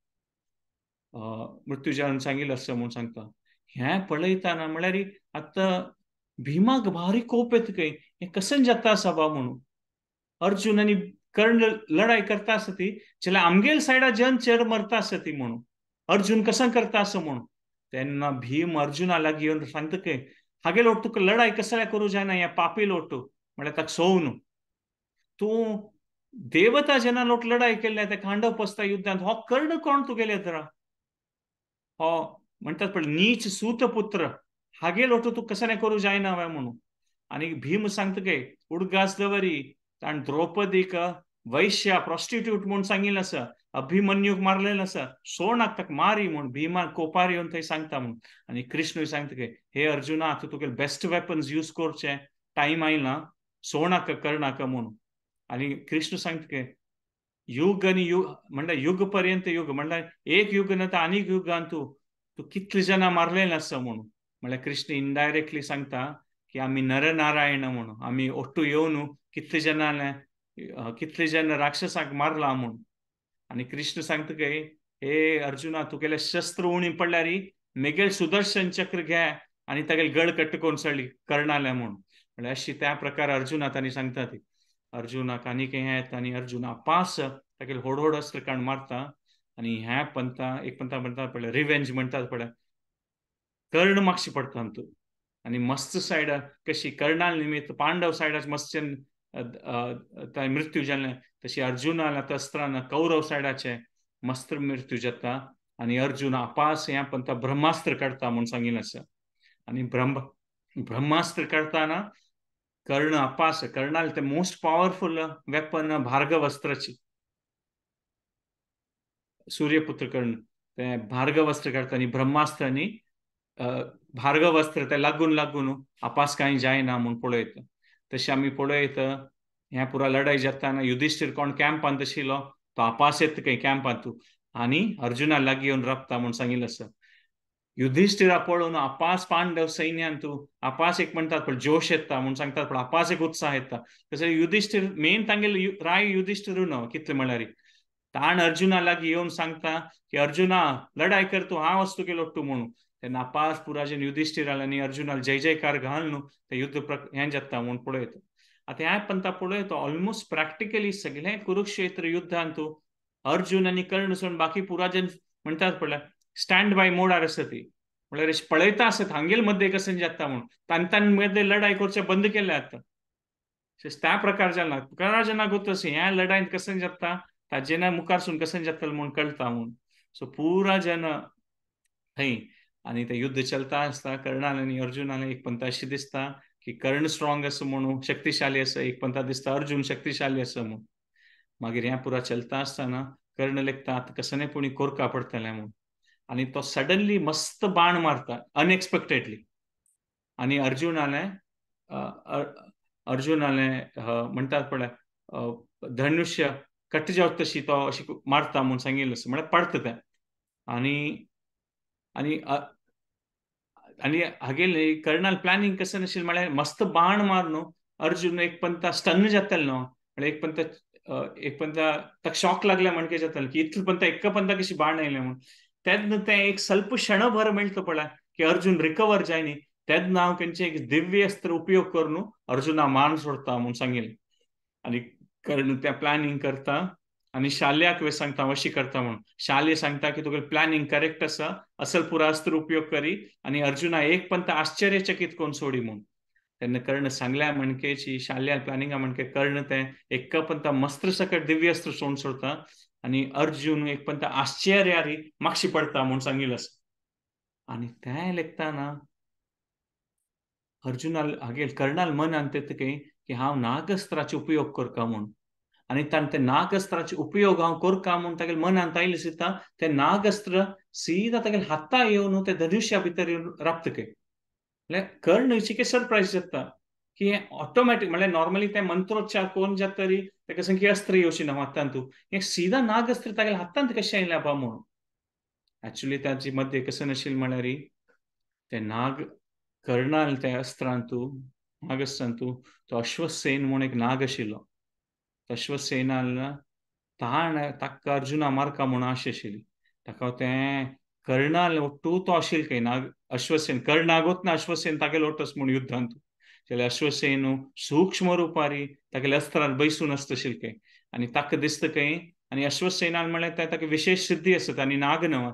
मृत्यू जावन सांगिल्लें आसा म्हणून सांगता हें पळयतना म्हळ्यार आतां भिमाक भारी कोप येता हें कसन जाता आसा म्हणून अर्जुन आनी कर्ण लढाई करता आसा ती जाल्यार आमगेल सायडा जन चड मरता आसा ती म्हणून अर्जुन कसं करता आसा म्हणून तेन्ना भीम अर्जुना लागीं येवन सांगता हागे लोट तुका लढाई कसल्या करूं जायना हें पापी लोट म्हळ्यार ताका सोव न्हू तूं देवता जेन्ना लोट लढाई केल्ले ते खांडव पसता युद्धांत हो कर्ण कोण तुगेले तर हो म्हणटात पळय नीच सूतपुत्र हागे लोट तूं कसलें करूं जायना म्हणून आनी भीम सांगता उडगास दवरी ताण द्रौपदीक वैश्या प्रॉस्टिट्यूट म्हणून सांगिल्लें आसा अभिमन्यूक मारलेलें आसा सोडनाक ताका मारी म्हूण भिमान कोपार येवन थंय सांगता म्हणून आनी कृष्णूय सांगता हे अर्जुना आतां तुगेले बेस्ट वेपन्स यूज करचे टायम आयला सोडनाका कर्णाका म्हणून आनी कृष्ण सांगता युग आनी युग म्हणल्यार युग पर्यंत युग म्हणल्यार एक युग ना तर आनीक युगान तूं कितले जाणां मारलेलें आसा म्हणून म्हळ्यार कृष्ण इनडायरेक्टली सांगता की आमी नरनारायण म्हणून आमी ओट्टू येवन कितले जन राक्षसांक मारला म्हणून. आणि कृष्ण सांगता की हे अर्जुना तुगेले शस्त्र उणी पडल्यार मेगेल सुदर्शन चक्र घे आणि तागेले गळ कट्ट करून सळी कर्णाले म्हणून. म्हळ्यार अशी त्या प्रकार अर्जुना तांणी सांगता ती. अर्जुनाक आनीक हें येता आनी अर्जुन अपास तागेले व्हड अस्त्र काडून मारता. आणि ह्या पंथा एक पंथा म्हणटा पळय रिवेंज म्हणटात पळय, कर्ण मागशी पडता तू. आणि मस्त सायड कशी कर्णाल निमित्त पांडव सायडाचे मस्त मृत्यू जाल्ले तशी अर्जुनाला अस्त्रान कौरव सायडाचे मस्त मृत्यू जाता. आणि अर्जुन अपास ह्या पंथा ब्रह्मास्त्र काढता म्हणून सांगिल्लें आसा. आणि ब्रह्मास्त्र काढताना कर्ण अपास कर्णाल ते मोस्ट पॉवरफुल वेपन भार्गवस्त्राची. सूर्यपुत्र कर्ण ते भार्गवस्त्र काढता आणि ब्रह्मास्त्रांनी भार्गवस्त्र ते लागून अपास कांय जायना म्हणून पळयता. तशें आमी पळयत ह्या पुरा लढाई जाताना युधिष्ठिर कोण कॅम्पांत आशिल्लो तो अपास येता खंय कॅम्पांत आनी अर्जुना लागीं येवन राबता म्हणून सांगिल्लें आसा. युधिष्ठिरा पळोवन अपास पांडव सैन्यान तू अपास एक म्हणटात पण जोश येता म्हणून सांगतात पण अपास एक उत्साह येता. तशें युधिष्ठिर मेन तांगेले राय युधिष्ठिर न्हू कितले म्हळ्यार ताण अर्जुना लागीं येवन सांगता की अर्जुना लढाई कर तू हांव वस्तू केलो तूं म्हणून. तेन्ना अपास पुराजन युधिष्ठिराल आनी अर्जुनाल जय जयकार घाल न्हू ते युद्ध हें जाता म्हणून पळयता. आता ह्या पंथा पळयता ऑलमोस्ट प्रॅक्टिकली सगळे कुरुक्षेत्र युद्धांत तू अर्जुन आनी कर्ण सोडून बाकी पुराजन म्हणटात पळय स्टँड बाय मोडार आसा ती. म्हळ्यार पळयता आसत हांगेल मध्ये कशें जाता म्हणून तांन मध्ये लढाई करचे बंद केले आता. त्या प्रकार जाला कुराजनाक तशी ह्या लढाईत कशें जाता ताजेना मुखारसून कशें जातलें म्हणून कळटा म्हणून. सो पुरा जन थंय आणि ते युद्ध चलता आसता कर्णाल आनी अर्जुनाले एक पंथ अशी दिसता की कर्ण स्ट्रॉंग आसा म्हणून शक्तिशाली आसा, एक पंथा दिसता अर्जुन शक्तिशाली आसा म्हणून. मागीर हें पुरा चलता आसतना कर्ण लेखता आतां कसं पुणी कोरका पडतलें म्हणून. आणि तो सडनली मस्त बाण मारता अनएक्सपेक्टेडली आणि अर्जुनाले म्हणटात पळय धनुष्य कट जावं तशी तो अशी मारता म्हणून सांगिल्लें आसा म्हळ्यार पडता तें. आणि आणि आणि हागेले कर्णाल प्लॅनिंग कसं नाशिल्लें म्हळ्यार मस्त बाण मार न्हू अर्जुन एक पंथा स्टन जातलें न्हू म्हळ्यार एक पंथा ताका शॉक लागले म्हण कितें जातलें की इतलें पंथा एक्का पंथा कशी बाण आयलें म्हणून. तेन्ना तें एक स्वल्प क्षणभर मेळटा पळय की अर्जुन रिकवर जायनी तेन्ना हांव खंयचें एक दिव्य अस्त्र उपयोग करून अर्जुना मारून सोडता म्हणून सांगिल्लें. आनी कर्ण तें प्लॅनिंग करता आणि शाल्याक सांगता अशी करता म्हणून. शाल्य सांगता की तुगे प्लॅनिंग करेक्ट आसा असल पुरा अस्त्र उपयोग करी आणि अर्जुना एक पंथ आश्चर्यचकित करून सोडी म्हणून. तेन्ना कर्ण सांगल्या म्हणकेची शाल्या प्लॅनिंगा म्हणके कर्ण तें एक्का पंथ मस्त्र सकट दिव्य अस्त्र सोडता आणि अर्जुन एक पंथ आश्चर्यारी मागशी पडता म्हणून सांगिल्लें आसा. आणि तें लेखताना अर्जुनाल हागेल कर्णाल मन आणता की हांव नागस्त्राचो उपयोग करता म्हणून. आणि ताणें ते नागस्त्राचे उपयोग हांव करता म्हणून तागेले मनांत आयलें दिसता ते नागस्त्र सीदा तागेले हाता येवन ते धनुष्या भितर येवन राबता काय. म्हळ्यार कर्ण चिके सरप्रायज जाता की ऑटोमॅटीक म्हळ्यार नॉर्मली ते मंत्रोच्चार कोण जाता तरी ताका संख्या अस्त्र येवची ना हातांत तूं हें सीदा नागस्त्र तागेल्या हातांत कशें आयलें बा म्हणून. ऍक्च्युली ताचे मध्ये कसं नाशिल्लें म्हळ्यार ते नाग कर्णाल ते अस्त्रांतू नागस्त्रांतू तो अश्वसेन म्हणून एक नाग आशिल्लो. अश्वसेनाल ताण ताका अर्जुना मारका म्हणून आश आशिल्ली. ताका तें कर्णाल ओट्टू तो आशिल्लो खंय नाग अश्वसेन कर्ण आगोत ना अश्वसेन तागेलो ओटस म्हणून युद्धांत जाल्यार अश्वसेन सूक्ष्म रुपारी तागेल्या अस्त्रांत बैसून आसता आशिल्लो खंय आनी ताका दिसता खंय आनी अश्वसेनाल म्हळ्यार ताका विशेष सिद्धी आसता आनी नाग न्हू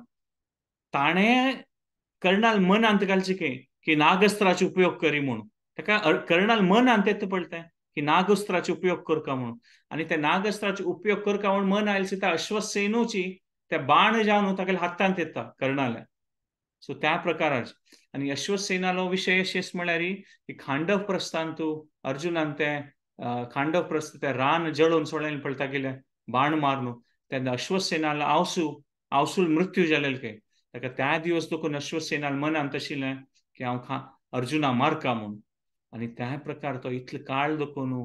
ताणें कर्णाल मन अंत घालचें खंय की नागस्त्राचो उपयोग करी म्हणून. ताका कर्णाल मन अंत येता पळय की नागस्त्राचो उपयोग करता म्हणून. आणि त्या नागस्त्राचो उपयोग करता म्हणून मन आयले त्या अश्वसेनूची त्या बाण जावन तागेल्या हातांत येता कर्णाल्या. सो त्या प्रकाराचे आणि अश्वसेनालो विशय अशेंच म्हळ्यार की खांडव प्रस्थान तूं अर्जुनान ते खांडव प्रस्थ ते रान जळोवन सोडलें पळय तागेले बाण मारून तेन्ना अश्वसेनाला आवसूल मृत्यू जालेलो खंय. ताका त्या दिवस देखून अश्वसेनाल मनांत आशिल्लें की हांव अर्जुना मारका म्हणून. आणि त्या प्रकार तो इतलो काळ देखून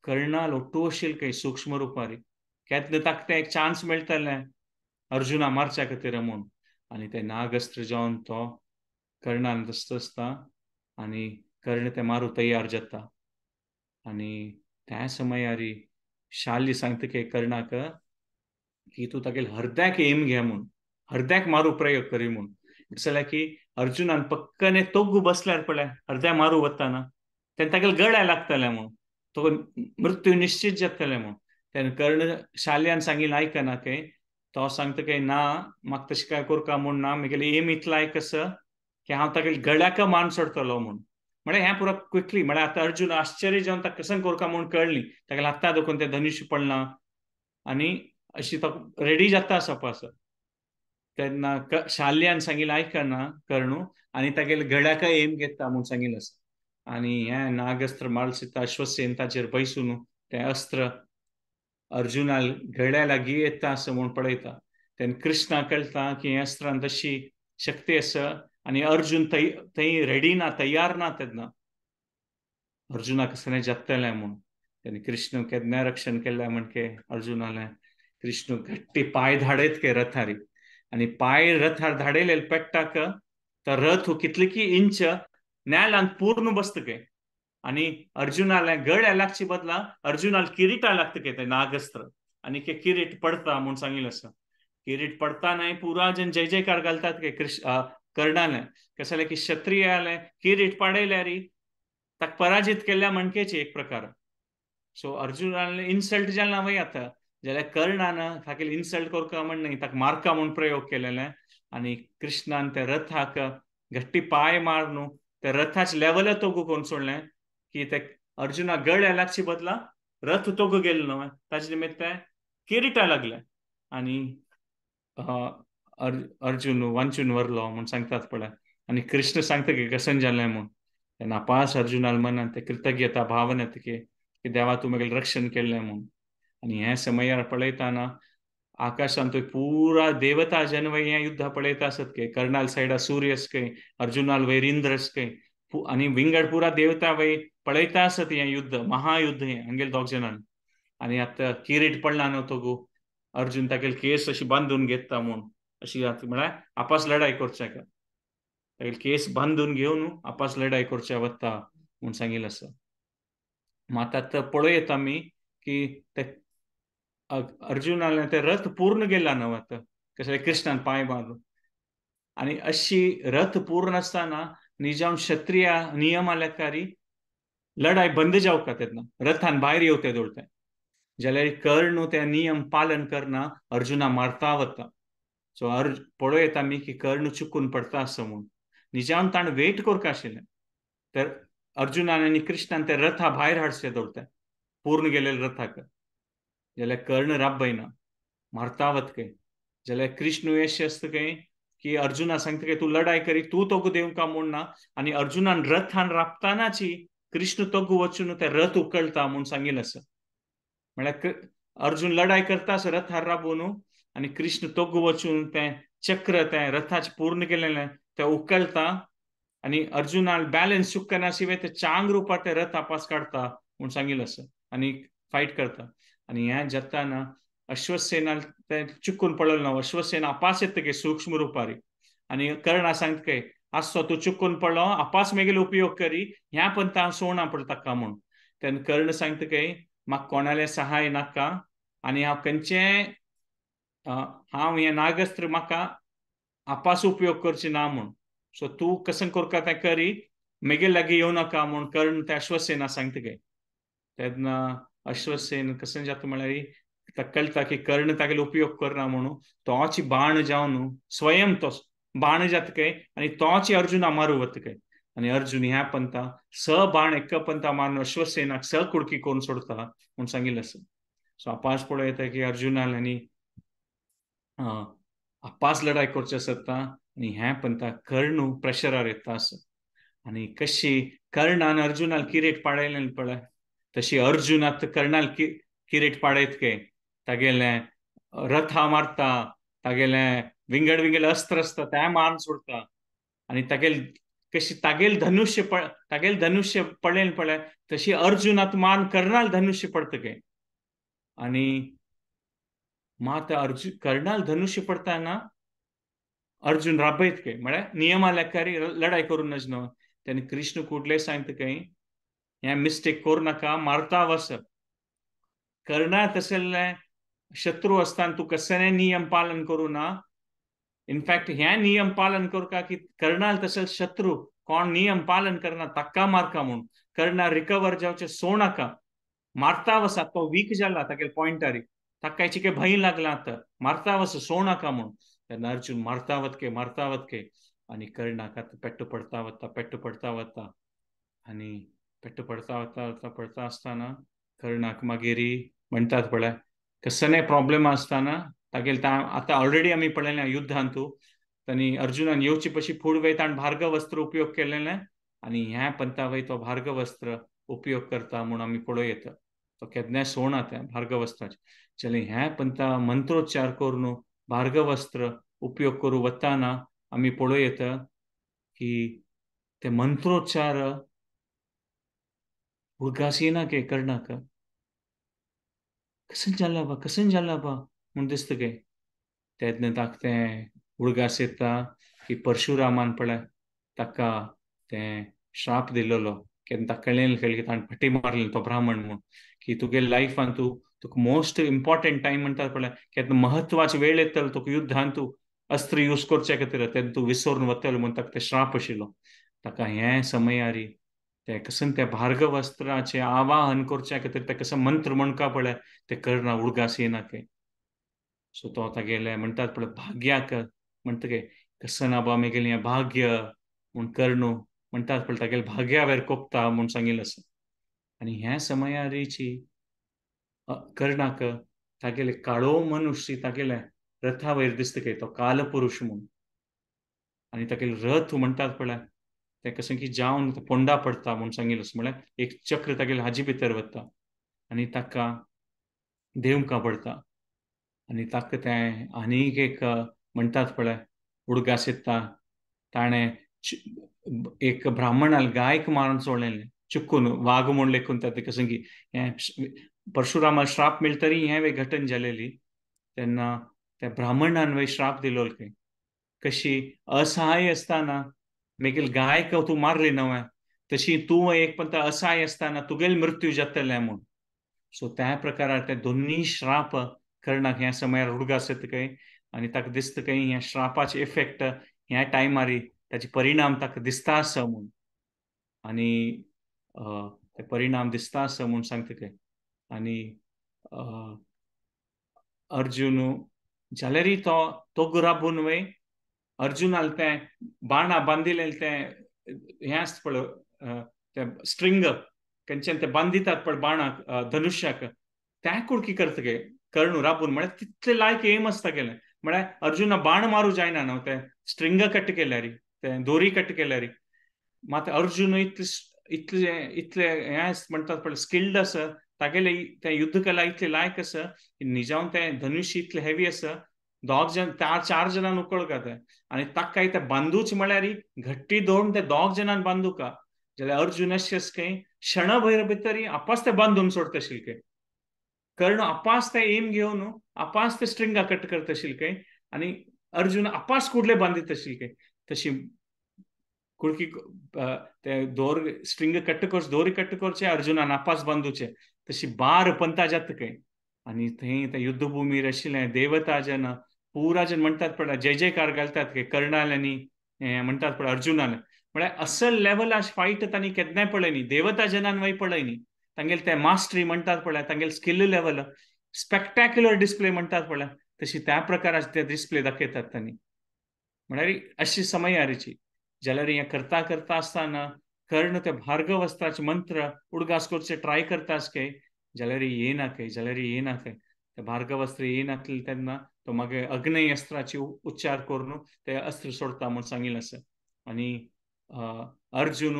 कर्णाल ओट्टू आशिल्लो खंय सूक्ष्म रुपारी केन्ना ताका तें एक चान्स मेळटलें अर्जुना मारच्या खातीर म्हणून. आणि ते नागस्त्र जावन तो कर्णान दिसता आसता आनी कर्ण ते मारू तयार जाता आनी त्या समयार शाल्य सांगता की कर्णाक की तूं तागेले हृदयाक एम घे म्हूण हृदयाक मारू प्रयोग करी म्हूण जाल्यार की अर्जुनान पक्कने तोग्गू बसल्यार पळय हृदय मारू वताना तेन्ना तागेले गळ्या लागतले म्हूण तो मृत्यू निश्चित जातले म्हूण तेन्ना कर्ण शाल्यान सांगिल्लें आयकना के तो सांगता की ना म्हाका तशें काय करका म्हूण ना म्हगेले एम इतलो कस की हांव तागेले गळ्याक मान सोडतलो म्हूण म्हळ्यार हें पुरो क्विकली म्हळ्यार आतां अर्जुन आश्चर्य जावन ताका कसन करका म्हूण कळ्ळी तागेले हातां दुखून तें धनुश्य पडना आनी अशी तो रेडी जाता सोपास तेन्ना शाल्यान सांगिल्लें आयकना कर्णू आनी तागेले गळ्याक एम घेता म्हूण सांगिल्लें आसा आनी हें नागस्त्र मालसिता अश्वसेन ताचेर बैसून तें अस्त्र अर्जुना गळ्या लागीं येता असं म्हूण पळयता तेन्ना कृष्णा कळटा की हें अस्त्रान तशी शक्ती आसा आनी अर्जुन थंय रेडी ना तयार ना तेन्ना अर्जुनाक कसलें जातलें म्हूण तेन्ना कृष्ण केन्ना रक्षण केलें म्हण के अर्जुनालें कृष्ण गट्टी पाय धाडयत के रथारी आनी पाय रथार धाडयले पेट्टाक तो रथ कितले की इंच न्यायान पूर्ण बसत के आनी अर्जुनाले गळ्या लागची बदला अर्जुनाल किरीटा लागत के ते नागस्त्र आनी के किरीट पडता म्हूण सांगिल्लें आसा किरीट पडता नाही पुरा जन जय जयकार घालतात के कर्णाले कसं जालें की क्षत्रियाले किरीट पाडयल्यार ताका पराजित केल्या म्हणकेची एक प्रकार सो अर्जुनाले इन्सल्ट जालें वय आता जाल्यार कर्णान ताका इन्सल्ट करका म्हण न्ही ताका मारका म्हूण प्रयोग केलेले आनी कृष्णान त्या रथाक गट्टी पाय मार न्हू त्या रथाचे लेवल तोगू कोण सोडलें की ते अर्जुना गळ्या लागची बदला रथ तोगू गेलो न्हू ताचे निमित्त किरीटा लागले आनी अर्जुन वांचून व्हरलो म्हूण सांगतात पळय आनी कृष्ण सांगता की कसन जालें म्हूण तेन्ना पास अर्जुनाल मनान ते कृतज्ञता भावना येता की देवा तूं म्हगेलें रक्षण केलें म्हूण आनी हे समयार पळयतना आकाशांत पुरा देवता जनवय हें युद्ध पळयता आसत के कर्णाल सायडा सूर्य आस खंय अर्जुनाल वयर इंद्र आस खंय आनी विंगड पुरा देवता वय पळयता आसत हें युद्ध महायुद्ध हें हांगेल दोग जाणांन आनी आतां किरीट पडला न्हू तो अर्जुन तागेले केस अशी बांदून घेता म्हूण अशी म्हळ्यार आपास लढाई करच्या का तागेले केस बांदून घेवन आपास लढाई करच्या वता म्हूण सांगिल्लें आसा मात आतां पळयत आमी की ते अर्जुनाले ते रथ पूर्ण गेला न्हू आतां कशें कृष्णान पाय मारून आनी अशी रथ पूर्ण आसतना निजाम क्षत्रिय नियम आल्याकारी लढाई बंद जावका तेन्ना रथान भायर येवते दवरते जाल्यार कर्ण ते नियम पालन करना अर्जुना मारता वता सो पळयत आमी की कर्ण चुकून पडता असं म्हूण निजाम ताण वेट करता आशिल्लें तर अर्जुनान आनी कृष्णान ते रथा भायर हाडचे दवरते पूर्ण गेलेले रथाक जाल्यार कर्ण राबयना मारता वतके जाल्यार कृष्ण अशें आसता खंय की अर्जुना सांगता की तूं लढाई करी तूं तोगू देवका म्हूण ना आनी अर्जुनान रथान राबतानाची कृष्ण तोगू वचून ते रथ उखलता म्हूण सांगिल्लें आसा म्हळ्यार अर्जुन लढाई करता रथार राबून आनी कृष्ण तोगू वचून तें चक्र तें रथाचें पूर्ण केलेलें तें उखलता आनी अर्जुनाल बॅलन्स चुकना शिवाय ते चांग रुपार ते रथ आपास काडटा म्हूण सांगिल्लें आसा आनी फायट करता आनी हें जाताना अश्वसेनाल ते चुकून पडलेलो ना अश्वसेन आपास येता के सूक्ष्म रुपारी आनी कर्णा सांगता के आसो तूं चुकून पडलो आपास मेगेलो उपयोग करी ह्या पंत हांव सोवना पडटा ताका म्हूण तेन्ना कर्ण सांगता के म्हाका कोणालें सहाय नाका आनी हांव खंयचें हांव हें नागस्त्र म्हाका आपास उपयोग करचें ना म्हूण सो तूं कसन करता तें करी मेगे लागीं येवं नाका म्हूण कर्ण ते अश्वसेना सांगता के तेन्ना अश्वसेन कसन जाता म्हळ्यार ताका कळटा की कर्ण तागेलो उपयोग करना म्हणून तोच बाण जावन स्वयं तो बाण जाता काय आनी तोच अर्जुना मारूं वता काय आनी अर्जुन ह्या पंथा स बाण एका पंथा मारून अश्वसेनाक स कुडकी करून सोडता म्हूण सांगिल्लें आसा सो आपास पळयता की अर्जुनान आनी आपास लढाई करची आसता आनी हे पंथा कर्ण प्रेशरार येता आसा आनी कशी कर्णान अर्जुनाल किरीट पाडयलें पळय तशी अर्जुनात कर्णाल किरीट पाडयत के तागेलें रथा मारता तागेलें विंगड विंगड अस्त्र आसता तें मारून सोडता आनी तागेल कशी तागेल धनुष्य पडलें पळय तशी अर्जुनात मान कर्णाल धनुष्य पडता के आनी मात कर्णाल धनुष्य पडताना अर्जुन राबयत काय म्हळ्यार नियमा लेखारी लढाई करून नज न्हू तेन्ना कृष्ण कुडले सांगता काय हे मिस्टेक करू नाका मारता वस कर्णा तसले शत्रू असताना तू कसले नियम पालन करू ना इनफॅक्ट हे नियम पालन करता की कर्णाल तसले शत्रू कोण नियम पालन करना तक्का मारका म्हणून कर्णा रिकवर जावचे सो नाका मारता वसा तो वीक जाला ताके पॉइंटारी ताका हेची भय लागला आता मारता वस सो नाका म्हणून तेन्ना अर्जुन मारता वतके आणि कर्णाक पेट्टू पडता वता आणि पेट्टू पडता असताना कर्णाक मागीर म्हणतात पळय कसले प्रॉब्लेम असताना तागेल आता ऑलरेडी आम्ही पळयलें युद्धांतू तांणी अर्जुनान येवची पशी फूड वयता आणि भार्गव वस्त्र उपयोग केलेले आणि ह्या पंथा वय तो भार्गव वस्त्र उपयोग करता म्हणून आम्ही पळयत तो केन्नाय सोडना त्या भार्गव वस्त्राचे चले ह्या पंथा मंत्रोच्चार करून भार्गव वस्त्र उपयोग करू वताना आम्ही पळयत की ते मंत्रोच्चार उगासीना के कर्णाक कसन जाला बा म्हूण दिसता गे तेन्ना ताका तें उडगास येता की परशुरामान पळय ताका तें श्राप दिल्लो केन्ना ताका कळयलें की ताणें फटी मारलें तो ब्राह्मण म्हणून की तुगे लायफान तुका मोस्ट इम्पॉर्टंट टायम म्हणटा पळय केन्ना महत्वाची वेळ येतलो तुका युद्धांत तूं अस्त्र यूज करचे खातीर तेन्ना तूं विसरून वतलो म्हूण ताका ते श्राप आशिल्लो ताका हे समयारी ते कसन त्या भार्गव वस्त्राचे आवाहन करचे खातीर ते कसं मंत्र म्हणका पळय ते कर्णा उडगास येना के सो तो आता गेले म्हणतात पळय भाग्याक म्हणटगे कसन आबा मेगेलें हें भाग्य म्हूण कर्णू म्हणतात पळय तागेले भाग्या वयर कोपता म्हूण सांगिल्लें आसा आनी ह्या समयारीची कर्णाक तागेले काळो मनुश्य तागेले रथा वयर दिसता के तो कालपुरुष म्हूण आनी तागेले रथ म्हणटात पळय ते कशें की जावन पोंडा पडता म्हूण सांगिल्लें आसा म्हळ्यार एक चक्र तागेले हाजी भितर वता आनी ताका देंवका पडता आनी ताका तें आनीक एक म्हणटात पळय उडगास येता ताणें एक ब्राह्मणाल गायक मारून सोडलेलें चुकून वाघ म्हूण लेखून ताका कशें की हें परशुरामाक श्राप मेळटरी हें घटन जालेली तेन्ना त्या ब्राह्मणान वय श्राप दिलो कशी असहाय असताना मेगेल गायक तूं मारली न्हय तशी तूं एक पंत असहाय असताना तुगेल मृत्यू जातलें म्हूण सो त्या प्रकारार ते दोन्ही श्राप कर्णाक ह्या समयार उडगास येता खंय आनी ताका दिसता खंय ह्या श्रापाचे इफेक्ट ह्या टायमार ताचे परिणाम ताका दिसता आसा म्हूण आनी ते परिणाम दिसता आसा म्हूण सांगता खंय आनी अर्जुन जाल्यारय तो गुराबून वय अर्जुनाल तें बाणा बांदिल्लें तें हें आसता पळय तें स्ट्रिंग खंयच्यान ते बांदितात पळय बाणाक धनुश्याक त्या कुडकी करता गे कर्णू राबून म्हळ्यार तितले लायक एम आसता गेलें म्हळ्यार अर्जुना बाण मारूं जायना न्हू ते स्ट्रिंग कट केल्यार ते दोरी कट केल्यार मात अर्जुन इतले हें म्हणटात पळय स्किल्ड आसा तागेले ते युद्ध कला इतले लायक आसा निजावन ते धनुश्य इतले हेवी आसा दोग जन चार जणांक उकळका ते आनी ताका काय ते बांदूच म्हळ्यार घट्टी धरून ते दोग जणांक बांदूका जाल्यार अर्जुन अशें काय क्षणभर भितर आपास ते बांदून सोडता आशिल्ले कर्ण आपास ते एम घेवन आपास ते स्ट्रिंगा कट करता आशिल्ले आनी अर्जुन आपास कुडले बांदीत आशिल्ले तशी कुडकी ते दोर स्ट्रिंग कट करचे दोरी कट करचे अर्जुनान आपास बांदूचे तशी बार पंता जाता खंय आनी थंय ते युद्धभुमीर आशिल्ले देवता जन पुरा जन म्हणटात पळय जय जयकार घालतात की कर्णाल आनी म्हणटात पळय अर्जुनान म्हळ्यार असल लेवल फायट तांणी केन्नाय पळय न्ही देवता जनान वय पळय न्ही तांगेले ते मास्टरी म्हणटात पळय तांगेले स्किल लेवल स्पेक्टॅक्युलर डिस्प्ले म्हणटात पळय तशी त्या प्रकाराचे ते डिस्प्ले दाखयतात तांणी म्हळ्यार अशी समयारीची जाल्यार हें करता करता आसतना कर्ण ते भार्गव वस्त्राचे मंत्र उडगास करचे ट्राय करतास खंय जाल्यार येना खंय ते भार्गव वस्त्र येनासलें तेन्ना तो मागीर अग्नेय अस्त्राचे उच्चार करून ते अस्त्र सोडता म्हूण सांगिल्लें आसा आनी अर्जुन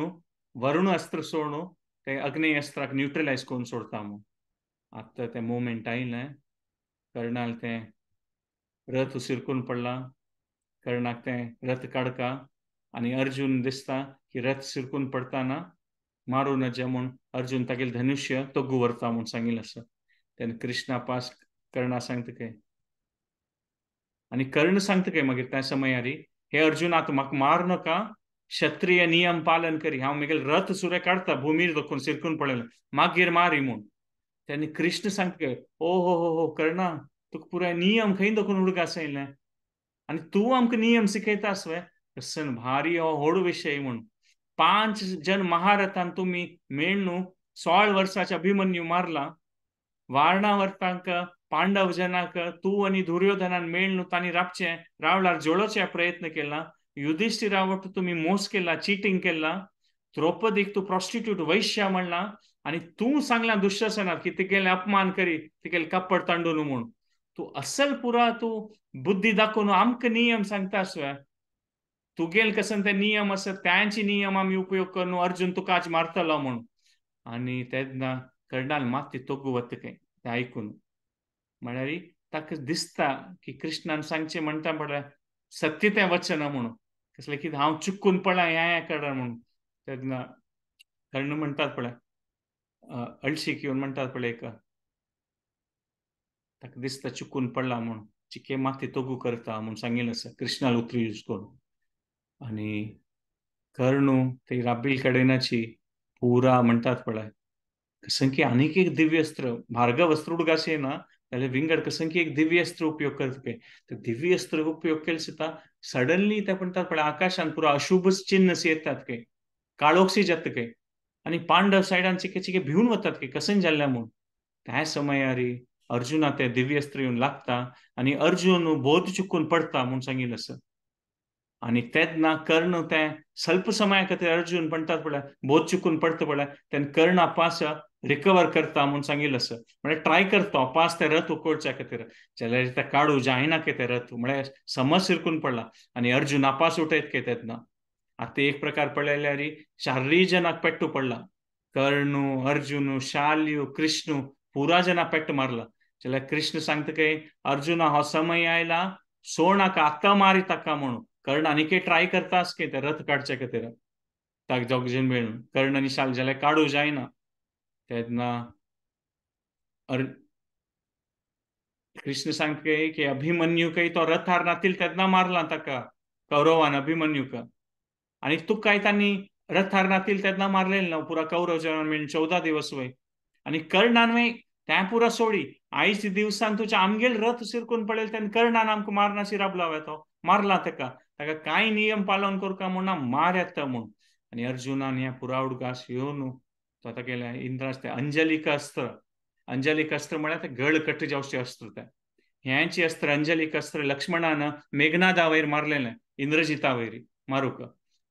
वरुण अस्त्र सोडून ते अग्नेय अस्त्राक न्यूट्रलायज करून सोडता म्हूण आतां ते मोमेंट आयलें कर्णाल ते रथ सिरकून पडला कर्णाक ते रथ काडका आनी अर्जुन दिसता की रथ सिरकून पडटाना मारूं नजे म्हूण अर्जुन तागेलें धनुश्य तोग्गू व्हरता म्हूण सांगिल्लें आसा तेन्ना कृष्णा पास कर्णा सांगता खंय आनी कर्ण सांगता खंय मागीर त्या समयारी हे अर्जुना तू म्हाका मार नका, क्षत्रिय नियम पालन करी, हांव म्हगेले रथ सुरे काढता भुमीर दोखून सिरकून पडलेलो, मागीर मारी म्हूण. त्यांनी कृष्ण सांगता ओ हो हो हो कर्णा, तुका पुराय नियम खंय दोखून उडगास येयलें, आनी तूं आमकां नियम शिकयतास वय. कसन भारी हो व्हड विशय म्हूण. 5 जन महारथान तुम्ही मेळून न्हू 16 वर्साच्या अभिमन्यू मारला. वारणावरतांक पांडव जनाक तू आणि दुर्योधनान मेळून तांणी रावळार जोडोवचे प्रयत्न केला. युधिष्ठिरावट तुम्ही मोस केला, चीटिंग केला. द्रौपदीक तू प्रॉस्टिट्यूट वैश्य म्हणला, आणि तू सांगला दुःशासनात की तिकेले अपमान करी, तिकेले कप्पड तांडून म्हूण. तू असल पुरा तू बुद्धी दाखवून आमक नियम सांगतास वय. तुगेल कसन ते नियम असत त्यांची नियम आम्ही उपयोग करून अर्जुन तुका आज मारतलो म्हणून. आणि तेन्ना कर्णाल माती तोगू वत काय ते ऐकून. म्हळ्यार ताका दिसता की कृष्णान सांगचे म्हणटा पळय सत्य तें वचन म्हणून. कसलें कितें हांव चुकून पडला ह्या करा म्हणून. तेन्ना कर्ण म्हणटात पळय, अळशीक येवन म्हणटात पळय एक, ताका दिसता चुकून पडला म्हणून, चिके माती तोगू करता म्हणून सांगिल्लें आसा कृष्णाल उतर यूज करून. आणि कर्णू ते राबील कडेनाची पुरा म्हणटात पळय कसं की आनीक एक दिव्यस्त्र भार्गव अस्त्र उडगास येना जाल्यार विंगड कसं की एक दिव्यस्त्र उपयोग करता पळय. ते दिव्यस्त्र उपयोग केले सुद्धा सडनली ते म्हणटात पळय आकाशान पुरा अशुभ चिन्ह येतात काय, काळोखसी जाता काय, आणि पांडव सायडान चिके चिके भिवन वतात काय कसं जाल्ल्या म्हणून. त्या समयार अर्जुना ते दिव्यस्त्र येवन लागता आणि अर्जुन बोध चुकून पडता म्हणून सांगिल्लें आसा. आणि तेन्ना कर्ण ते ಸ್ವಲ್ಪ ಸಮಯ खातीर अर्जुन म्हणटात पळय बोध चुकून पडता पळय तेन्ना कर्ण आपास रिकवर करता म्हणून सांगिल्लें आसा. म्हळ्यार ट्राय करता आपास ते रथ उखडच्या खातीर, जाल्यार ते काडू जायना के ते रथ, म्हळ्यार समज सिरकून पडला आणि अर्जुन आपास उठयत के तेन्ना. आता एक प्रकार पळयल्यार 4 जनाक पेट्टू पडला. कर्णू, अर्जुन, शाल्यू, कृष्ण पुरा जना पेट्ट मारला. जाल्यार कृष्ण सांगता काय अर्जुना हो समय आयला, सोड नाका आत्ता मारी ताका म्हणून. कर्ण आनीक ट्राय करतास की ते रथ काडचे खातीर ताका दोगजण मेळून. कर्ण आनी शाल जाल्यार काडू जायना. तेन्ना कृष्ण सांगता की अभिमन्यू काही तो रथार नातील तेन्ना मारला ताका कौरवान अभिमन्यूक. आणि तू काय त्यांनी रथार नातील तेन्ना मारलेलं ना पुरा कौरव जनान मेळून 14 दिवस वय. आणि कर्णान वय त्या पुरा सोडी आयज दिवसान तुझ्या आमगेल रथ सिरकून पडेल तेन्ना कर्णान आमकां मारनाशी राबला वय तो मारला ताका. ताका कांय नियम पालन करता म्हणून मार येता म्हणून. आणि अर्जुनान ह्या पुरा उडगास येवन तो आतां गेल्या इंद्रास ते अंजलिक अस्त्र, अंजलिक अस्त्र म्हळ्यार ते गळ कट्ट जावचे अस्त्र. ते ह्यांची अस्त्र अंजलिक अस्त्र लक्ष्मणान मेघनादा वयर मारलेलें इंद्रजिता वयर मारूक.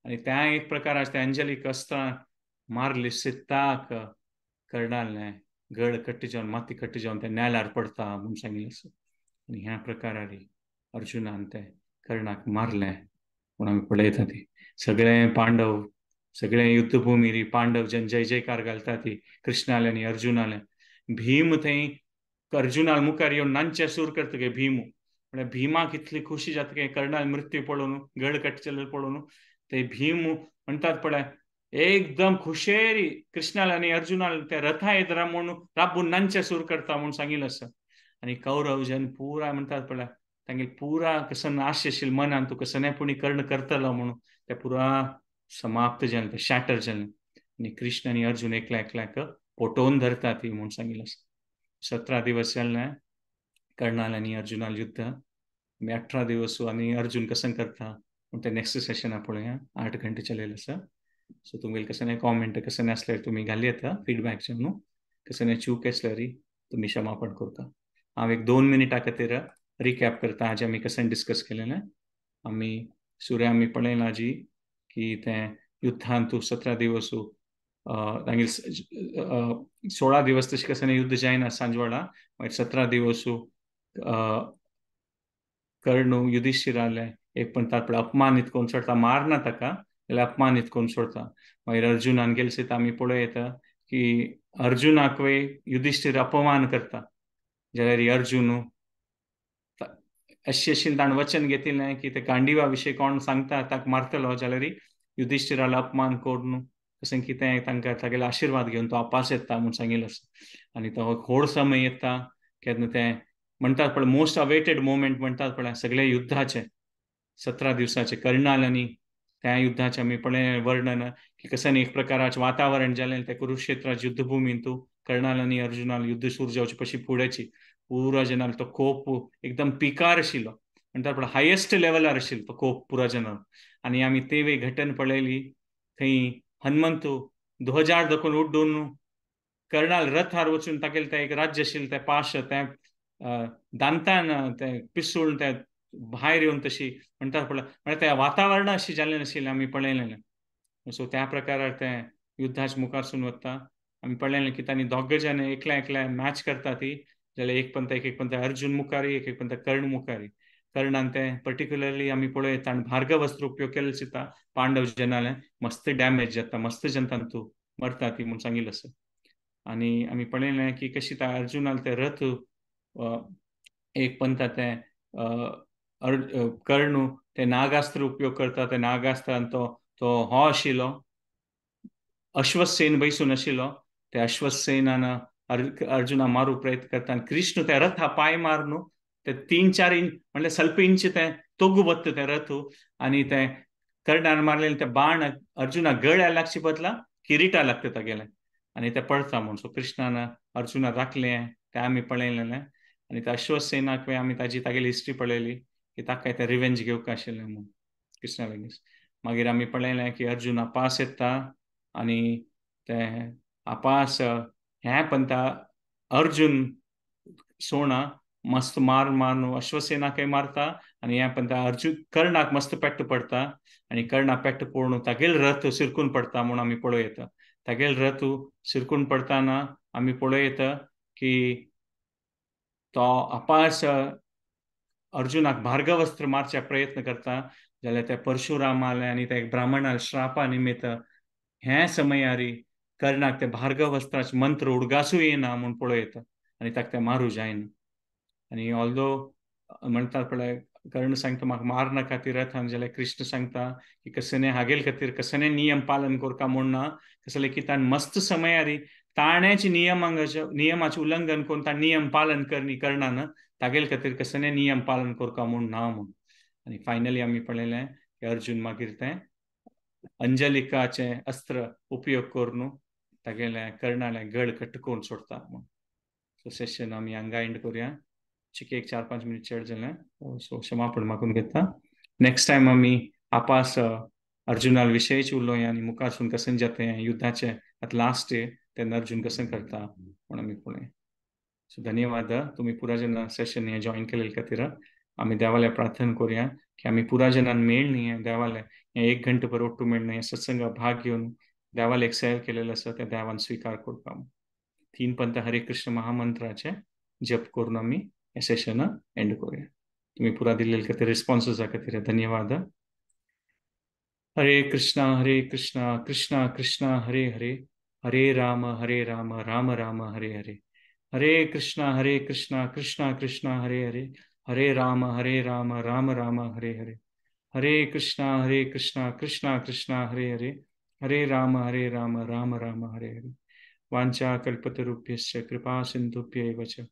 आणि त्या एक प्रकार ते अंजलिक अस्त्र मारले सिद्धाक कर्णालने गळ कट्टी जावन माती कट्टी जावन ते नेल्यार पडता म्हणून सांगिल्लें आसा. आणि ह्या प्रकारार अर्जुनान ते कर्णाक मारले म्हणून आमी पळयता ती सगळे पांडव सगळे युद्धभुमीर पांडव जन जय जयकार घालता ती कृष्णाले आनी अर्जुनाले. भीम थंय अर्जुनाल मुखार येवन नांचे सूर करता गे भीम. म्हळ्यार भीमाक इतली खुशी जाता की कर्णाल मृत्यू पळोवन गळ कट्टलेलो पळोवन ते भीम म्हणटात पळय एकदम खुशेरी कृष्णाल आनी अर्जुनाल ते रथा येदरा म्हणून राबून नांचे सूर करता म्हणून सांगिल्लें आसा. आणि कौरव जन पुरा म्हणटात पळय तांगे पुरा कसन आश आशिल्लें मनान तुका सनेपुणी कर्ण करतलो म्हणून ते पुरा समाप्त जालें, ते शॅटर जालें. आणि कृष्ण आनी अर्जुन एकल्या एकल्याक पोटोवन धरता ती म्हणून सांगिल्लें आसा. 17 दिवस जालें कर्णाल आनी अर्जुनाल युद्ध. 18 दिवस आनी अर्जुन कसं करता ते नेक्स्ट सेशन पळोवया. 8 घंटे चलयलें आसा. सो तुमगेले कसं कॉमेंट कसं आसल्यार तुमी घाली येता फीडबॅक न्हू. कसं चूक आसल्यार तुमी क्षमापण करता. हांव एक 2 मिनिटां खातीर रिकॅप करता आज आमी कसं डिस्कस केलेलें. आमी सुर्या आमी पळयलां जी की ते युद्धांत 17 दिवस तांगेले 16 दिवस तशें कसं युद्ध जायना सांजवाडा. मागीर 17 दिवस कर्ण युधिष्ठिराले एक म्हणटात पळय अपमानीत करून सोडता, मारना ताका जाल्यार अपमानीत करून सोडता. मागीर अर्जुनान गेले सयत आमी पळयता की अर्जुनाक वय युधिष्ठिर अपमान करता जाल्यार अर्जुन अशें आशिल्लें ताणें वचन घेतिल्लें की ते गांडीवा विशीं कोण सांगता ताका मारतलो जाल्यार युधिष्ठिरालो अपमान करून कसं कितें तांकां तागेलो आशिर्वाद घेवन तो आपास येता म्हणून सांगिल्लें आसा. आनी तो व्हड समय येता केन्ना ते म्हणटात पळय मोस्ट अवेटेड मोमेंट म्हणटात पळय सगळे युद्धाचे 17 दिवसाचे कर्णाल आणि त्या युद्धाचे आमी पळयलें वर्णन की कसन एक प्रकाराचें वातावरण जालें त्या कुरुक्षेत्राच्या युद्धभूमीन तूं कर्णाल आनी अर्जुनाल युद्ध सुरू जावचे पयलीं फुडेंची पुरो जनाल तो कोप एकदम पिकार आशिल्लो म्हणटा पूण हायेस्ट लेवलार आशिल्लो तो कोप पुरो जनाल आनी आमी ते वे घटन पळयली थंय हनुमंतू ध्वजार दाखोवन उड्डून कर्णाल रथार वचून तागेलें तें एक राज्य आशिल्लें तें पाश तें दांतान तें पिसून तें भायर येवन तशी म्हणटा पळय म्हणजे तें वातावरण अशें जाल्लें नाशिल्लें आमी पळयलेलें सो त्या प्रकारार तें युद्धाच्या मुखारसून वता आमी पळयलें की तांणी दोग जण एकल्या मॅच करता ती जाल्यार एक पंथ अर्जुन मुखारी एक पंथ कर्ण मुखारी कर्णान तें पर्टिक्युलरली आमी पळयता आनी भार्गव अस्त्र उपयोग केल्लो दिसता पांडव जनाले मस्त डॅमेज जाता मस्त जनतान तूं मरता ती म्हूण सांगिल्लो आसा आनी आमी पळयलें की कशी त्या अर्जुनाल ते रथ एक पंथा तें कर्ण ते नागास्त्र उपयोग करता ते नागास्त्रान तो हो आशिल्लो अश्वसेन बैसून आशिल्लो ते अश्वसेनान अर्जुना मारूंक प्रयत्न करता आनी कृष्ण ते रथा पांय मारून ते 3-4 इंच म्हणल्यार ಸ್ವಲ್ಪ इंच ते तोगू बत्ता ते रथ आनी ते कर्णान मारलेले ते बाण अर्जुना गळ्या लागचे बदला किरीटा लागता तागेले आनी ते पडता म्हूण सो कृष्णान अर्जुना राखलें ते आमी पळयलेलें आनी त्या अश्वसेनाक आमी तागेली हिस्ट्री पळयली की ताका ते रिवेंज घेवंक आशिल्लें म्हूण कृष्णा लागीं मागीर आमी पळयलें की अर्जुन आपास येता आनी ते आपास हे पंथा अर्जुन सोना मस्त मारून अश्वसेनाकय मारता आनी हे पंथा अर्जुन कर्णाक मस्त पेट्ट पडता आनी कर्णाक पेट्ट पडून तागेले रथ सिरकून पडता म्हूण आमी पळयता तागेले रथ सिरकून पडताना आमी पळयता की तो आपास अर्जुनाक भार्गव अस्त्र मारच्या प्रयत्न करता जाल्यार ते परशुरामाले आनी ते ब्राह्मणाल श्रापा निमित्त हे समयारी कर्णाक ते भार्गव अस्त्राचे मंत्र उडगासूं येना म्हूण पळयता आनी ताका ते मारूं जायना आनी ऑल्दो म्हणटात पळय कर्ण सांगता म्हाका मार नाका ती रथान जाल्यार कृष्ण सांगता की कसने हागेल खातीर कसने नियम पालन करता म्हूण ना कसले की ताण मस्त समयारी ताण्याचे नियमाचे उल्लंघन करून ताण नियम पालन करनी कर्णान तागेल खातीर कसने नियम पालन करता म्हूण ना म्हूण आनी फायनली आमी पळयलें की अर्जुन मागीर तें अंजलिकाचे अस्त्र उपयोग करून तागेले कर्णाले गळ कट्ट करून सोडता म्हूण सो सेशन आमी हांगा एंड करुया चिके एक 4-5 मिनिट चड जालें सो क्षमापण मागून घेता नेक्स्ट टायम आमी आपास अर्जुनाल विशयीच उलोवया आनी मुखारसून कसन जाता युद्धाचे आतां लास्ट डे तेन्ना अर्जुन कसन करता म्हूण आमी पळय सो धन्यवाद तुम्ही पुरा जन सेशन हे जॉईन केलेले खातीर आमी देवाले प्रार्थना करुया की आमी पुरा जनान मेळनी देवाले हे 1 घंटे पर ओट्टू मेळनी सत्संग भाग घेवन देवाले एक सेव केलेलो आसा ते देवान स्वीकार करता 3 पंथ हरे कृष्ण महामंत्राचे जप करून आमी हे सेशन एंड करुया तुम्ही पुरा दिल्लेले खातीर रिस्पॉन्सिसा खातीर धन्यवाद हरे कृष्णा कृष्णा कृष्णा हरे हरे हरे राम राम राम हरे हरे हरे कृष्णा कृष्णा कृष्णा हरे हरे हरे राम राम राम हरे हरे हरे कृष्णा कृष्णा कृष्णा हरे हरे हरे राम राम राम हरे हरे वाञ्छा कल्पतरुभ्यश्च कृपा सिन्धुभ्यैव च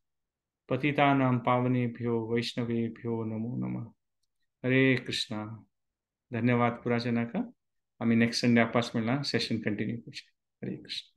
पतितानां पावनेभ्यो वैष्णवेभ्यो नमो नमः हरे कृष्णा धन्यवाद पुराजनाका आम्ही नेक्स्ट संडे आपास मिळणार सेशन कंटिन्यू करूया हरे कृष्ण